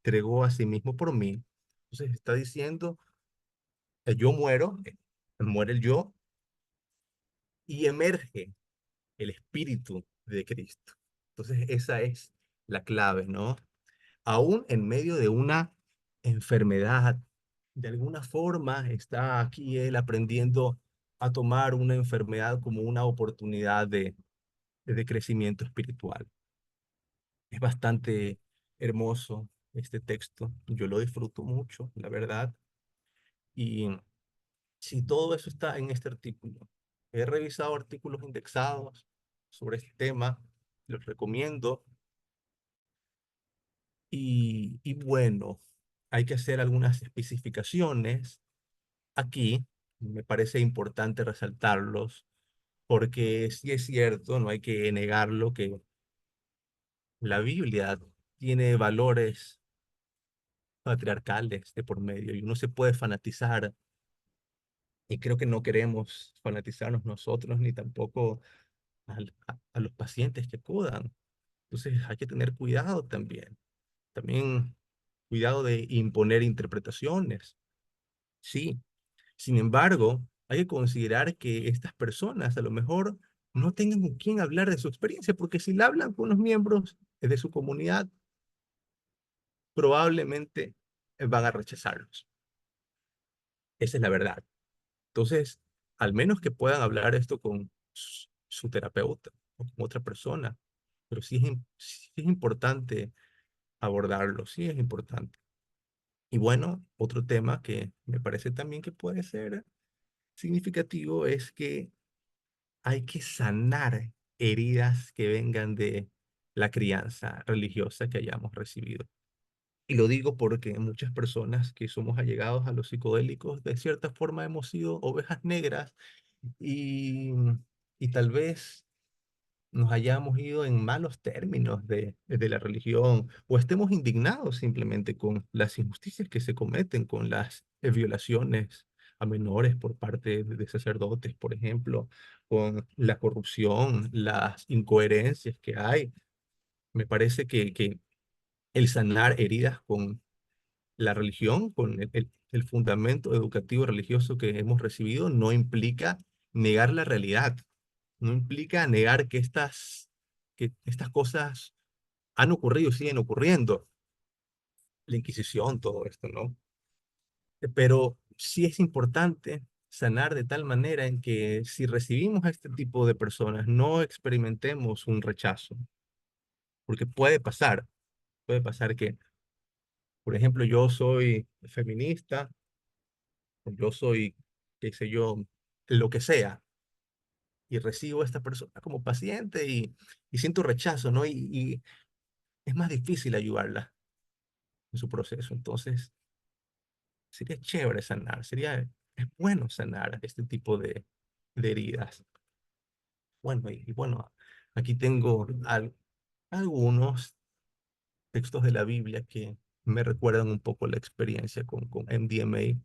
entregó a sí mismo por mí. Entonces está diciendo El yo muero, muere el yo y emerge el espíritu de Cristo. Entonces, esa es la clave, ¿no? Aún en medio de una enfermedad, de alguna forma está aquí él aprendiendo a tomar una enfermedad como una oportunidad de crecimiento espiritual. Es bastante hermoso este texto, yo lo disfruto mucho, la verdad, y si todo eso está en este artículo. He revisado artículos indexados sobre este tema, los recomiendo. Y bueno, hay que hacer algunas especificaciones. Aquí me parece importante resaltarlos porque sí es cierto, no hay que negarlo, que la Biblia tiene valores patriarcales de por medio y uno se puede fanatizar y creo que no queremos fanatizarnos nosotros ni tampoco a los pacientes que acudan. Entonces hay que tener cuidado también. También cuidado de imponer interpretaciones. Sí, sin embargo, hay que considerar que estas personas a lo mejor no tengan con quién hablar de su experiencia, porque si la hablan con los miembros de su comunidad, probablemente van a rechazarlos. Esa es la verdad. Entonces, al menos que puedan hablar esto con su terapeuta o con otra persona, pero sí es importante abordarlo, sí es importante. Y bueno, otro tema que me parece también que puede ser significativo es que hay que sanar heridas que vengan de la crianza religiosa que hayamos recibido. Y lo digo porque muchas personas que somos allegados a los psicodélicos, de cierta forma hemos sido ovejas negras y, y tal vez nos hayamos ido en malos términos de la religión o estemos indignados simplemente con las injusticias que se cometen, con las violaciones a menores por parte de sacerdotes, por ejemplo, con la corrupción, las incoherencias que hay. Me parece que el sanar heridas con la religión, con el fundamento educativo religioso que hemos recibido, no implica negar la realidad, no implica negar que estas cosas han ocurrido y siguen ocurriendo, la Inquisición, todo esto, ¿no? Pero sí es importante sanar de tal manera en que si recibimos a este tipo de personas, no experimentemos un rechazo, porque puede pasar que, por ejemplo, yo soy feminista, yo soy, qué sé yo, lo que sea, y recibo a esta persona como paciente y siento rechazo, ¿no? Y es más difícil ayudarla en su proceso. Entonces, sería chévere sanar, es bueno sanar este tipo de heridas. Bueno, y bueno, aquí tengo algunos textos de la Biblia que me recuerdan un poco la experiencia con MDMA.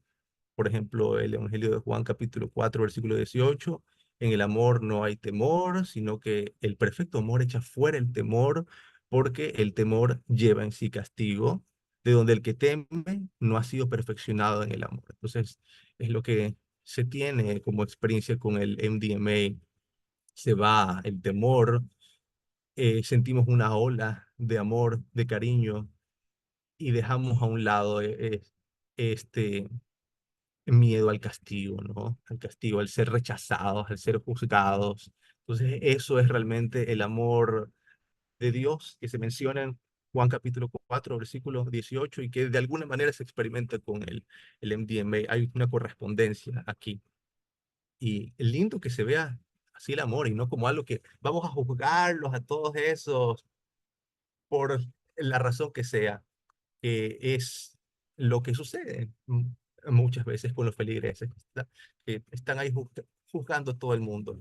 Por ejemplo, el Evangelio de Juan capítulo 4 versículo 18: en el amor no hay temor, sino que el perfecto amor echa fuera el temor, porque el temor lleva en sí castigo, de donde el que teme no ha sido perfeccionado en el amor. Entonces, es lo que se tiene como experiencia con el MDMA. Se va el temor, sentimos una ola de amor, de cariño, y dejamos a un lado este miedo al castigo, ¿no? Al castigo, al ser rechazados, al ser juzgados. Entonces, eso es realmente el amor de Dios que se menciona en Juan capítulo 4 versículo 18 y que de alguna manera se experimenta con el MDMA. Hay una correspondencia aquí. Y es lindo que se vea así el amor y no como algo que vamos a juzgarlos a todos esos por la razón que sea, que es lo que sucede muchas veces con los feligreses, que están ahí juzgando a todo el mundo.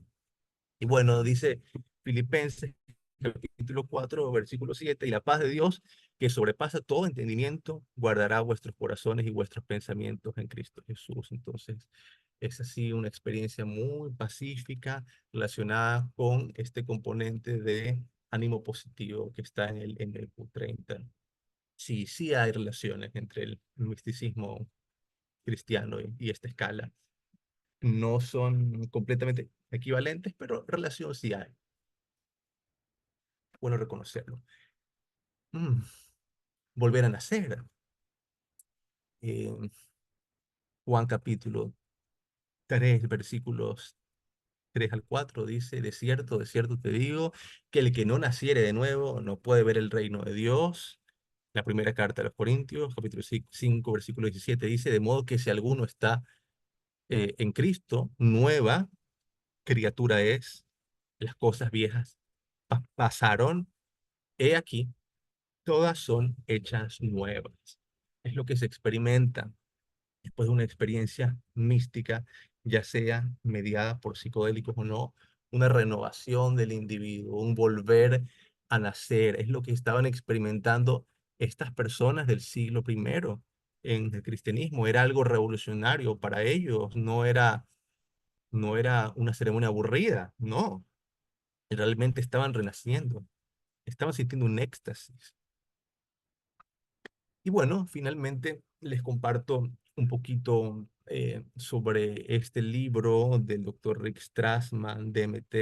Y bueno, dice Filipenses capítulo 4 versículo 7: y la paz de Dios, que sobrepasa todo entendimiento, guardará vuestros corazones y vuestros pensamientos en Cristo Jesús. Entonces, es así una experiencia muy pacífica relacionada con este componente de ánimo positivo que está en el Q30. Sí, sí hay relaciones entre el misticismo cristiano y esta escala no son completamente equivalentes, pero relación sí hay. Bueno reconocerlo. Mm, Volver a nacer. Eh, Juan capítulo 3 versículos 3 al 4 dice, de cierto te digo, que el que no naciere de nuevo no puede ver el reino de Dios. La primera carta a los Corintios, capítulo 5 versículo 17 dice, de modo que si alguno está en Cristo, nueva criatura es, las cosas viejas pasaron, he aquí, todas son hechas nuevas. Es lo que se experimenta después de una experiencia mística, ya sea mediada por psicodélicos o no, una renovación del individuo, un volver a nacer. Es lo que estaban experimentando estas personas del siglo primero en el cristianismo. Era algo revolucionario para ellos, no era una ceremonia aburrida, no. Realmente estaban renaciendo, estaban sintiendo un éxtasis. Y bueno, finalmente les comparto un poquito sobre este libro del doctor Rick Strassman, DMT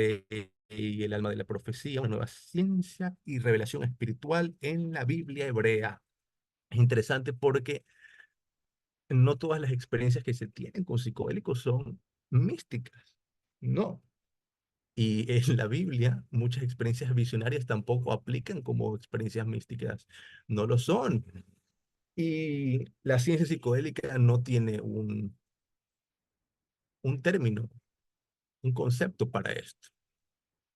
y el alma de la profecía, una nueva ciencia y revelación espiritual en la Biblia hebrea. Es interesante porque no todas las experiencias que se tienen con psicodélicos son místicas, no. Y en la Biblia, muchas experiencias visionarias tampoco aplican como experiencias místicas, no lo son. Y la ciencia psicodélica no tiene un término, un concepto para esto.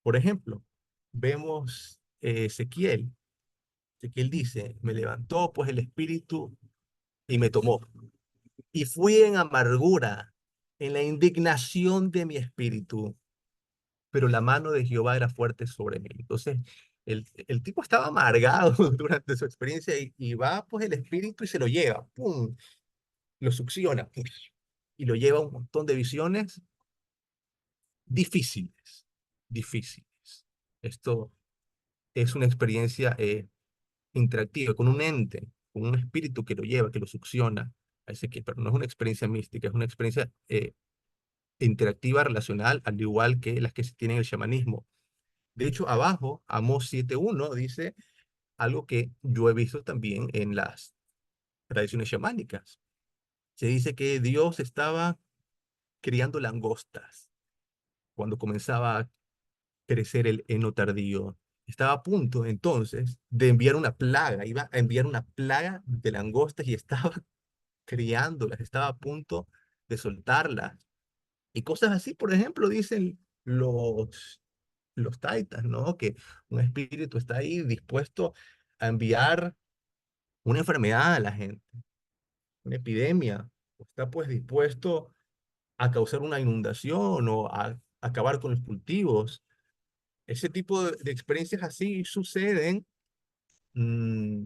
Por ejemplo, vemos Ezequiel. Ezequiel dice, me levantó pues el espíritu y me tomó. Y fui en amargura, en la indignación de mi espíritu, pero la mano de Jehová era fuerte sobre mí. Entonces, el tipo estaba amargado durante su experiencia y va pues el espíritu y se lo lleva, ¡pum! Lo succiona y lo lleva a un montón de visiones difíciles, difíciles. Esto es una experiencia interactiva con un ente, con un espíritu que lo lleva, que lo succiona. Así que, pero no es una experiencia mística, es una experiencia interactiva, relacional, al igual que las que se tienen en el chamanismo. De hecho, abajo, Amós 7.1 dice algo que yo he visto también en las tradiciones chamánicas. Se dice que Dios estaba criando langostas cuando comenzaba a crecer el heno tardío. Estaba a punto entonces de enviar una plaga, iba a enviar una plaga de langostas y estaba criándolas, estaba a punto de soltarlas. Y cosas así, por ejemplo, dicen los taitas, ¿no? Que un espíritu está ahí dispuesto a enviar una enfermedad a la gente, una epidemia, o está pues dispuesto a causar una inundación o a acabar con los cultivos. Ese tipo de experiencias así suceden, mm,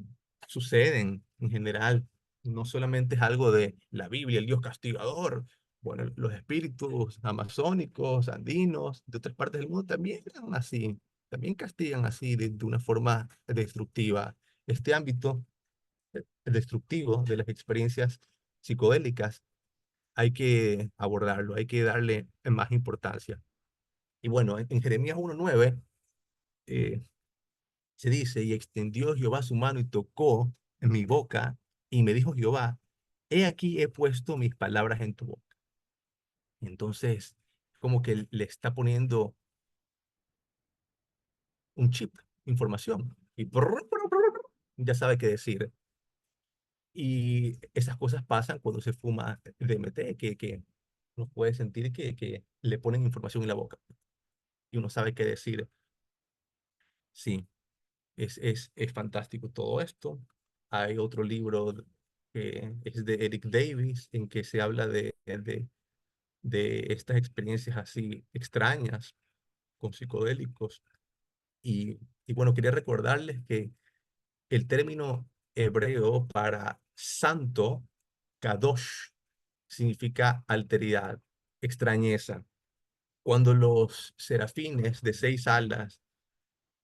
suceden en general. No solamente es algo de la Biblia, el Dios castigador. Bueno, los espíritus amazónicos, andinos, de otras partes del mundo también eran así, también castigan así de una forma destructiva. Este ámbito destructivo de las experiencias psicodélicas hay que abordarlo, hay que darle más importancia. Y bueno, en Jeremías 1.9 eh, se dice, y extendió Jehová su mano y tocó en mi boca, y me dijo Jehová, he aquí he puesto mis palabras en tu boca. Entonces, como que le está poniendo un chip, información, y ya sabe qué decir. Y esas cosas pasan cuando se fuma DMT, que uno puede sentir que le ponen información en la boca, y uno sabe qué decir. Sí. Es fantástico todo esto. Hay otro libro que es de Eric Davis en que se habla de estas experiencias así extrañas con psicodélicos. Y bueno, quería recordarles que el término hebreo para santo, kadosh, significa alteridad, extrañeza. Cuando los serafines de 6 alas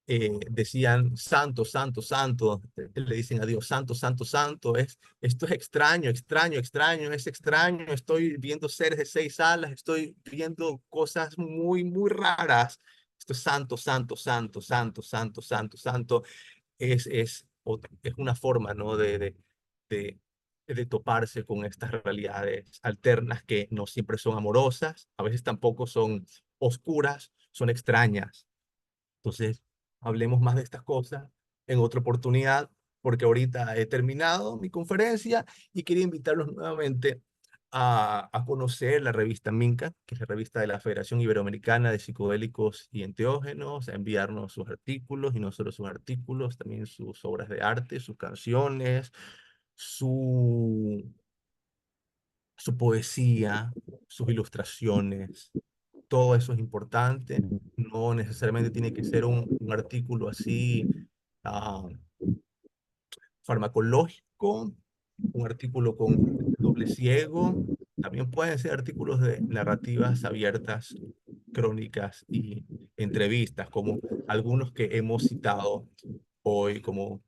decían santo, santo, santo, le dicen a Dios, santo, santo, santo, esto es extraño, extraño, extraño, es extraño, estoy viendo seres de 6 alas, estoy viendo cosas muy, muy raras. Esto es santo, santo, santo, santo, santo, santo, santo. Es una forma, ¿no? De, de toparse con estas realidades alternas que no siempre son amorosas, a veces tampoco son oscuras, son extrañas. Entonces, hablemos más de estas cosas en otra oportunidad, porque ahorita he terminado mi conferencia y quería invitarlos nuevamente a conocer la revista Minca, que es la revista de la Federación Iberoamericana de Psicodélicos y Enteógenos, a enviarnos sus artículos y no solo sus artículos, también sus obras de arte, sus canciones, su, su poesía, sus ilustraciones. Todo eso es importante. No necesariamente tiene que ser un artículo así ah, farmacológico, un artículo con doble ciego. También pueden ser artículos de narrativas abiertas, crónicas y entrevistas, como algunos que hemos citado hoy, como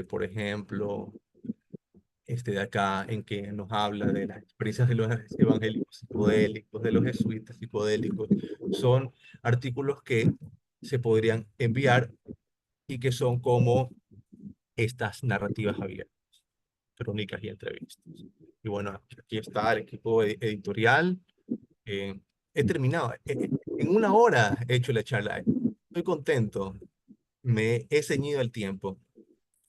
por ejemplo, este de acá, en que nos habla de las experiencias de los evangélicos psicodélicos, de los jesuitas psicodélicos. Son artículos que se podrían enviar y que son como estas narrativas abiertas, crónicas y entrevistas. Y bueno, aquí está el equipo editorial. Eh, He terminado. En 1 hora he hecho la charla. Estoy contento. Me he ceñido el tiempo.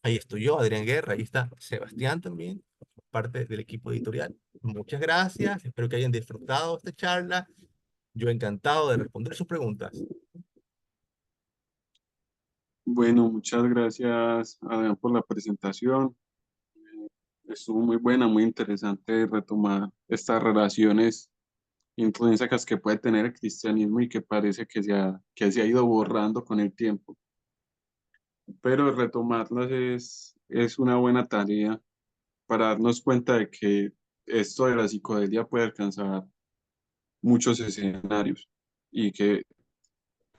Ahí estoy yo, Adrián Guerra, ahí está Sebastián también, parte del equipo editorial. Muchas gracias, espero que hayan disfrutado esta charla. Yo encantado de responder sus preguntas. Bueno, muchas gracias, Adrián, por la presentación. Estuvo muy buena, muy interesante retomar estas relaciones intrínsecas que puede tener el cristianismo y que parece que se ha ido borrando con el tiempo. Pero retomarlas es una buena tarea para darnos cuenta de que esto de la psicodelia puede alcanzar muchos escenarios y que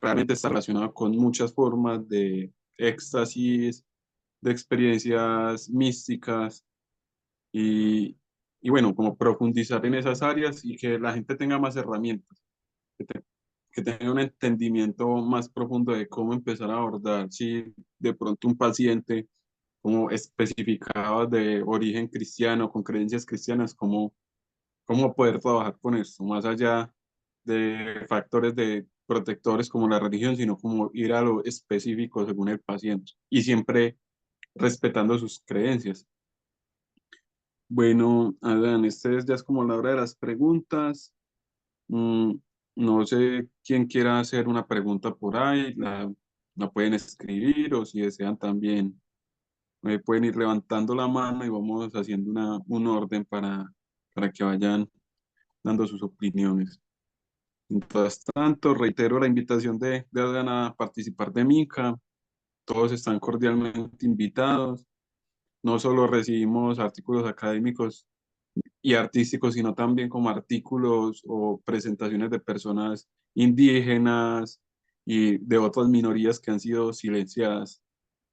realmente está relacionado con muchas formas de éxtasis, de experiencias místicas y, y bueno, como profundizar en esas áreas y que la gente tenga más herramientas, que, que tenga un entendimiento más profundo de cómo empezar a abordar si de pronto un paciente, como especificaba, de origen cristiano, con creencias cristianas, cómo poder trabajar con esto, más allá de factores de protectores como la religión, sino como ir a lo específico según el paciente y siempre respetando sus creencias. Bueno, Adán, ya es como la hora de las preguntas. Mm, no sé quién quiera hacer una pregunta por ahí, la pueden escribir o si desean también pueden ir levantando la mano y vamos haciendo un orden para que vayan dando sus opiniones. Mientras tanto, reitero la invitación de Adrián a participar de Minca. Todos están cordialmente invitados. No solo recibimos artículos académicos y artísticos, sino también como artículos o presentaciones de personas indígenas y de otras minorías que han sido silenciadas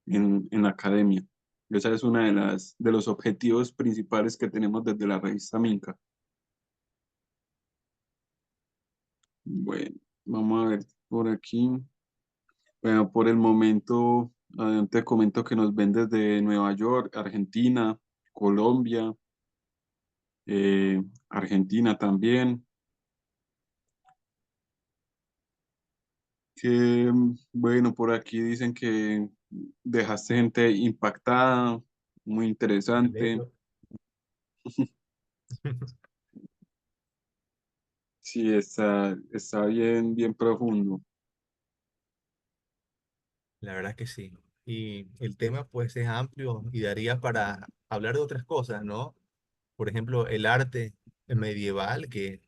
en la academia. Esa es una de los objetivos principales que tenemos desde la revista Minca. Bueno, vamos a ver por aquí. Bueno, por el momento, te comento que nos ven desde Nueva York, Argentina, Colombia, Argentina también. Que, bueno, por aquí dicen que dejaste gente impactada, muy Me interesante. alegro. Sí, está bien, bien profundo. La verdad que sí. Y el tema pues es amplio y daría para hablar de otras cosas, ¿no? Por ejemplo, el arte medieval que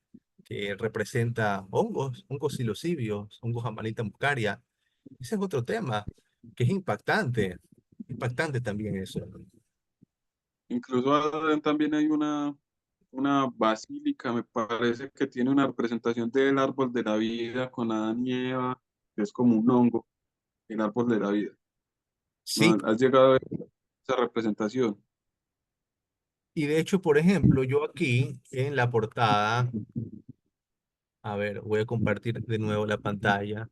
representa hongos, hongos silocibios, hongos Amanita muscaria. Ese es otro tema que es impactante. Impactante también eso. Incluso también hay una basílica, me parece que tiene una representación del árbol de la vida con Adán y Eva, que es como un hongo. el árbol de la vida. ¿No Sí, has llegado a ver esa representación? y de hecho, por ejemplo, yo aquí en la portada, a ver, voy a compartir de nuevo la pantalla,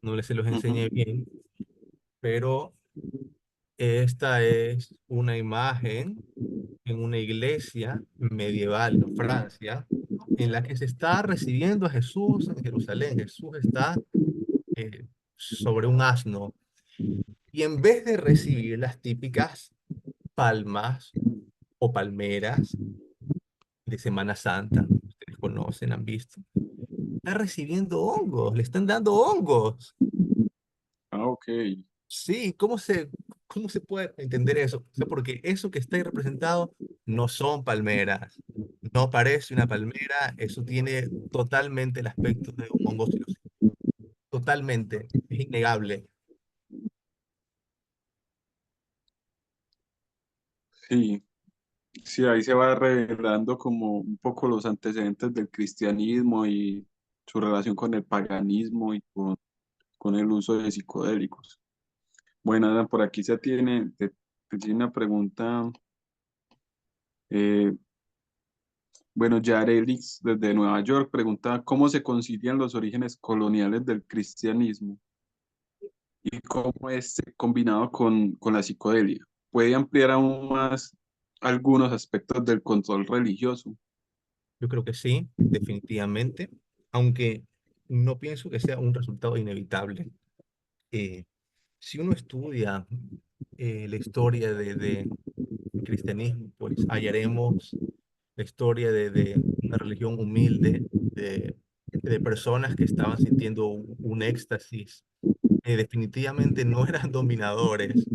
no les se los Ujú. enseñé bien, pero esta es una imagen en una iglesia medieval en Francia, en la que se está recibiendo a Jesús en Jerusalén. Jesús está sobre un asno y en vez de recibir las típicas palmas o palmeras de Semana Santa, ustedes conocen, han visto, está recibiendo hongos, le están dando hongos. Ah, ok. Sí, cómo se puede entender eso? O sea, porque eso que está ahí representado no son palmeras, no parece una palmera, eso tiene totalmente el aspecto de un hongo, totalmente, es innegable. Sí, sí, ahí se va revelando como un poco los antecedentes del cristianismo y su relación con el paganismo y con el uso de psicodélicos. Bueno, Adam, por aquí te tiene una pregunta. eh, bueno, Yarelix desde Nueva York pregunta, ¿cómo se concilian los orígenes coloniales del cristianismo y cómo es combinado con la psicodelia? ¿Puede ampliar aún más algunos aspectos del control religioso? Yo creo que sí, definitivamente, aunque no pienso que sea un resultado inevitable. Eh, si uno estudia la historia del cristianismo, pues hallaremos la historia de una religión humilde, de personas que estaban sintiendo un éxtasis. Definitivamente no eran dominadores,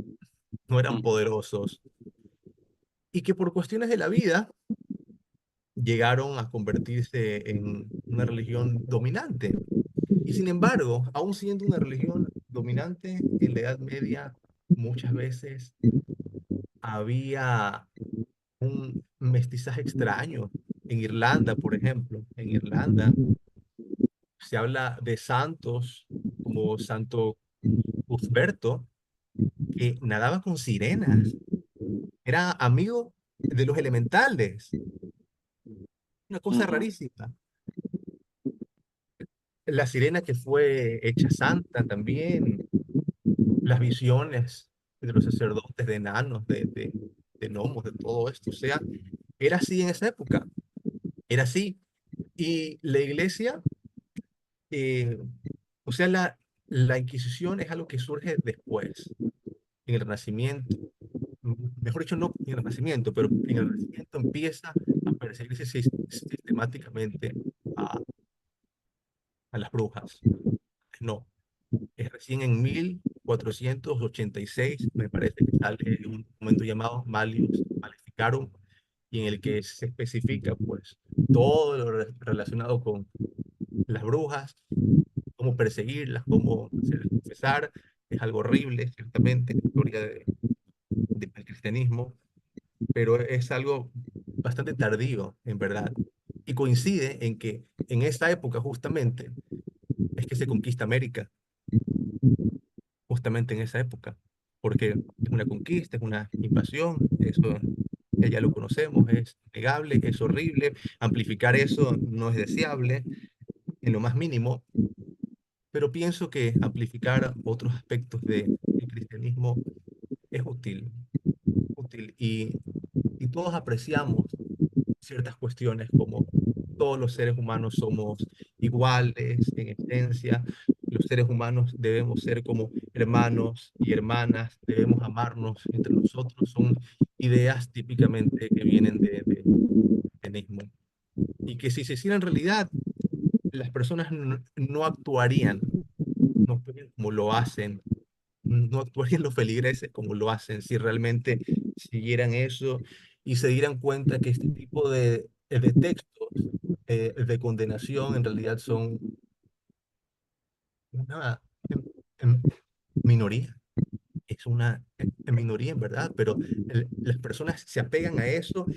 no eran Mm, poderosos, y que por cuestiones de la vida llegaron a convertirse en una religión dominante. Y sin embargo, aún siendo una religión dominante en la Edad Media, muchas veces había un mestizaje extraño. En Irlanda, por ejemplo, en Irlanda se habla de santos como Santo Cuthberto, que nadaba con sirenas, era amigo de los elementales, una cosa ujú, rarísima. La sirena que fue hecha santa también, las visiones de los sacerdotes, de enanos, de gnomos, de todo esto, o sea, era así en esa época, era así. Y la iglesia, eh, o sea, la Inquisición es algo que surge después, en el Renacimiento. Mejor dicho, no en el Renacimiento, pero en el Renacimiento empieza a perseguirse sistemáticamente a, a las brujas. No, es recién en 1486 me parece que sale un documento llamado Malleus Maleficarum, y en el que se especifica pues todo lo relacionado con las brujas, cómo perseguirlas, cómo hacerles confesar. Es algo horrible, ciertamente, en la historia del cristianismo, pero es algo bastante tardío, en verdad. Y coincide en que en esta época justamente es que se conquista América, justamente en esa época, porque es una conquista, es una invasión, eso ya lo conocemos, es negable, es horrible, amplificar eso no es deseable en lo más mínimo, pero pienso que amplificar otros aspectos del cristianismo es útil, útil y todos apreciamos ciertas cuestiones como todos los seres humanos somos iguales en esencia, los seres humanos debemos ser como hermanos y hermanas, debemos amarnos entre nosotros, son ideas típicamente que vienen del cristianismo y que si se hicieran realidad, las personas no actuarían, no actuarían como lo hacen, no actuarían los feligreses como lo hacen si realmente siguieran eso y se dieran cuenta que este tipo de textos de condenación en realidad son una em, minoría. Es una minoría en verdad, pero las personas se apegan a eso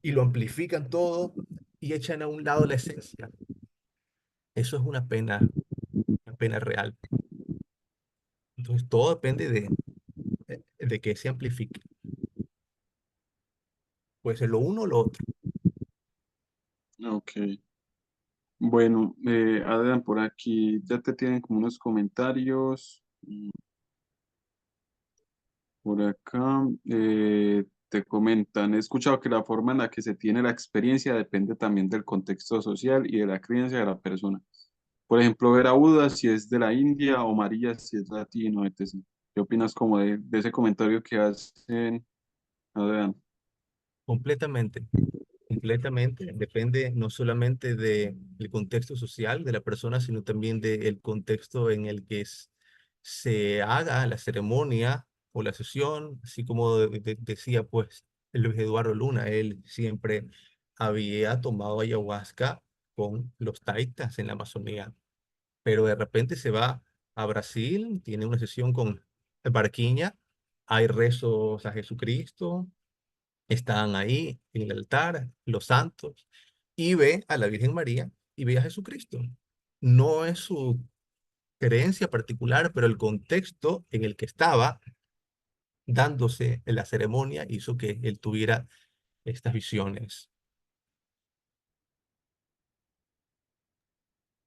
y lo amplifican todo y echan a un lado la esencia. Eso es una pena real. Entonces todo depende de que se amplifique. Puede ser lo uno o lo otro. Ok. Bueno, Adrián, por aquí ya te tienen como unos comentarios. Por acá te comentan, he escuchado que la forma en la que se tiene la experiencia depende también del contexto social y de la creencia de la persona. Por ejemplo, ver a Buda si es de la India o María si es latino, etc. ¿Qué opinas como de ese comentario que hacen? Adrián? Completamente. Completamente, depende no solamente del contexto social de la persona, sino también del contexto en el que se haga la ceremonia o la sesión, así como decía pues Luis Eduardo Luna, él siempre había tomado ayahuasca con los taitas en la Amazonía, pero de repente se va a Brasil, tiene una sesión con Barquiña, hay rezos a Jesucristo, están ahí en el altar, los santos, y ve a la Virgen María y ve a Jesucristo. No es su creencia particular, pero el contexto en el que estaba dándose en la ceremonia hizo que él tuviera estas visiones.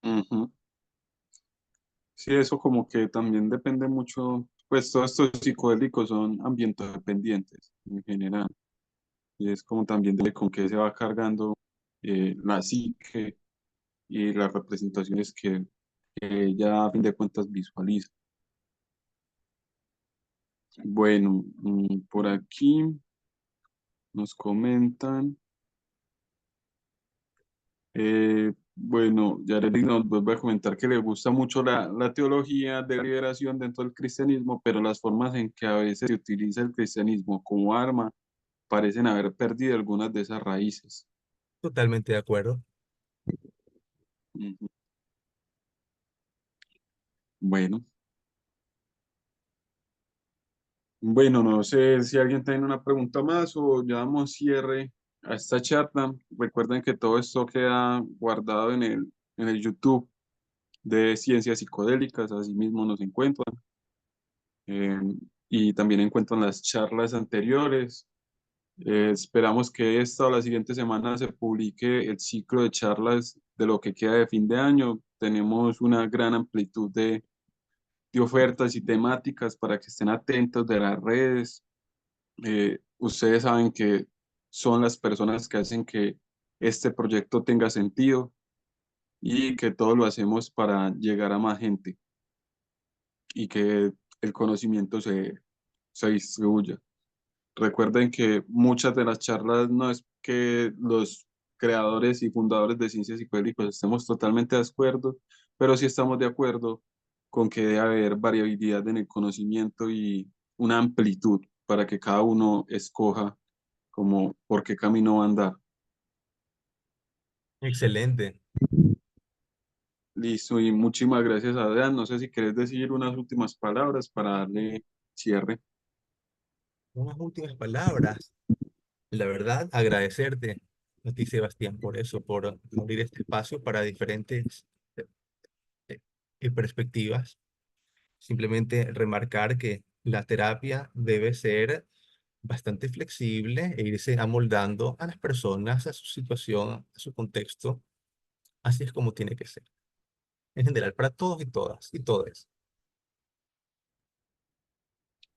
Ujú. Sí, eso como que también depende mucho, pues todos estos psicodélicos son ambiente dependientes en general. Y es como también de con qué se va cargando la psique y las representaciones que ella a fin de cuentas visualiza. Bueno, por aquí nos comentan, bueno, Yareli nos vuelve a comentar que le gusta mucho la teología de liberación dentro del cristianismo, pero las formas en que a veces se utiliza el cristianismo como arma parecen haber perdido algunas de esas raíces. Totalmente de acuerdo. Ujú. Bueno. Bueno, no sé si alguien tiene una pregunta más o ya damos cierre a esta charla. Recuerden que todo esto queda guardado en el YouTube de Ciencias Psicodélicas, así mismo nos encuentran. eh, y también encuentran las charlas anteriores. Esperamos que esta o la siguiente semana se publique el ciclo de charlas de lo que queda de fin de año. Tenemos una gran amplitud de ofertas y temáticas para que estén atentos de las redes. Ustedes saben que son las personas que hacen que este proyecto tenga sentido y que todo lo hacemos para llegar a más gente y que el conocimiento se distribuya. Recuerden que muchas de las charlas no es que los creadores y fundadores de Ciencias Psicodélicas estemos totalmente de acuerdo, pero sí estamos de acuerdo con que debe haber variabilidad en el conocimiento y una amplitud para que cada uno escoja como por qué camino va a andar. Excelente. Listo, y muchísimas gracias, Adrián. No sé si quieres decir unas últimas palabras para darle cierre. Unas últimas palabras. La verdad, agradecerte a ti, Sebastián, por eso, por abrir este espacio para diferentes eh, perspectivas. Simplemente remarcar que la terapia debe ser bastante flexible e irse amoldando a las personas, a su situación, a su contexto. Así es como tiene que ser. En general, para todos y todas y todes.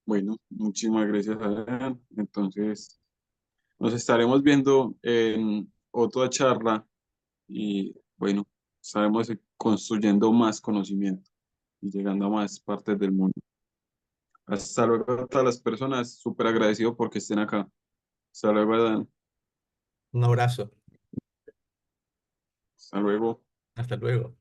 Bueno, muchísimas gracias, Adrián. Entonces, nos estaremos viendo en otra charla y bueno, estaremos construyendo más conocimiento y llegando a más partes del mundo. Hasta luego a todas las personas, súper agradecido porque estén acá. Hasta luego, Adán. Un abrazo. Hasta luego. Hasta luego.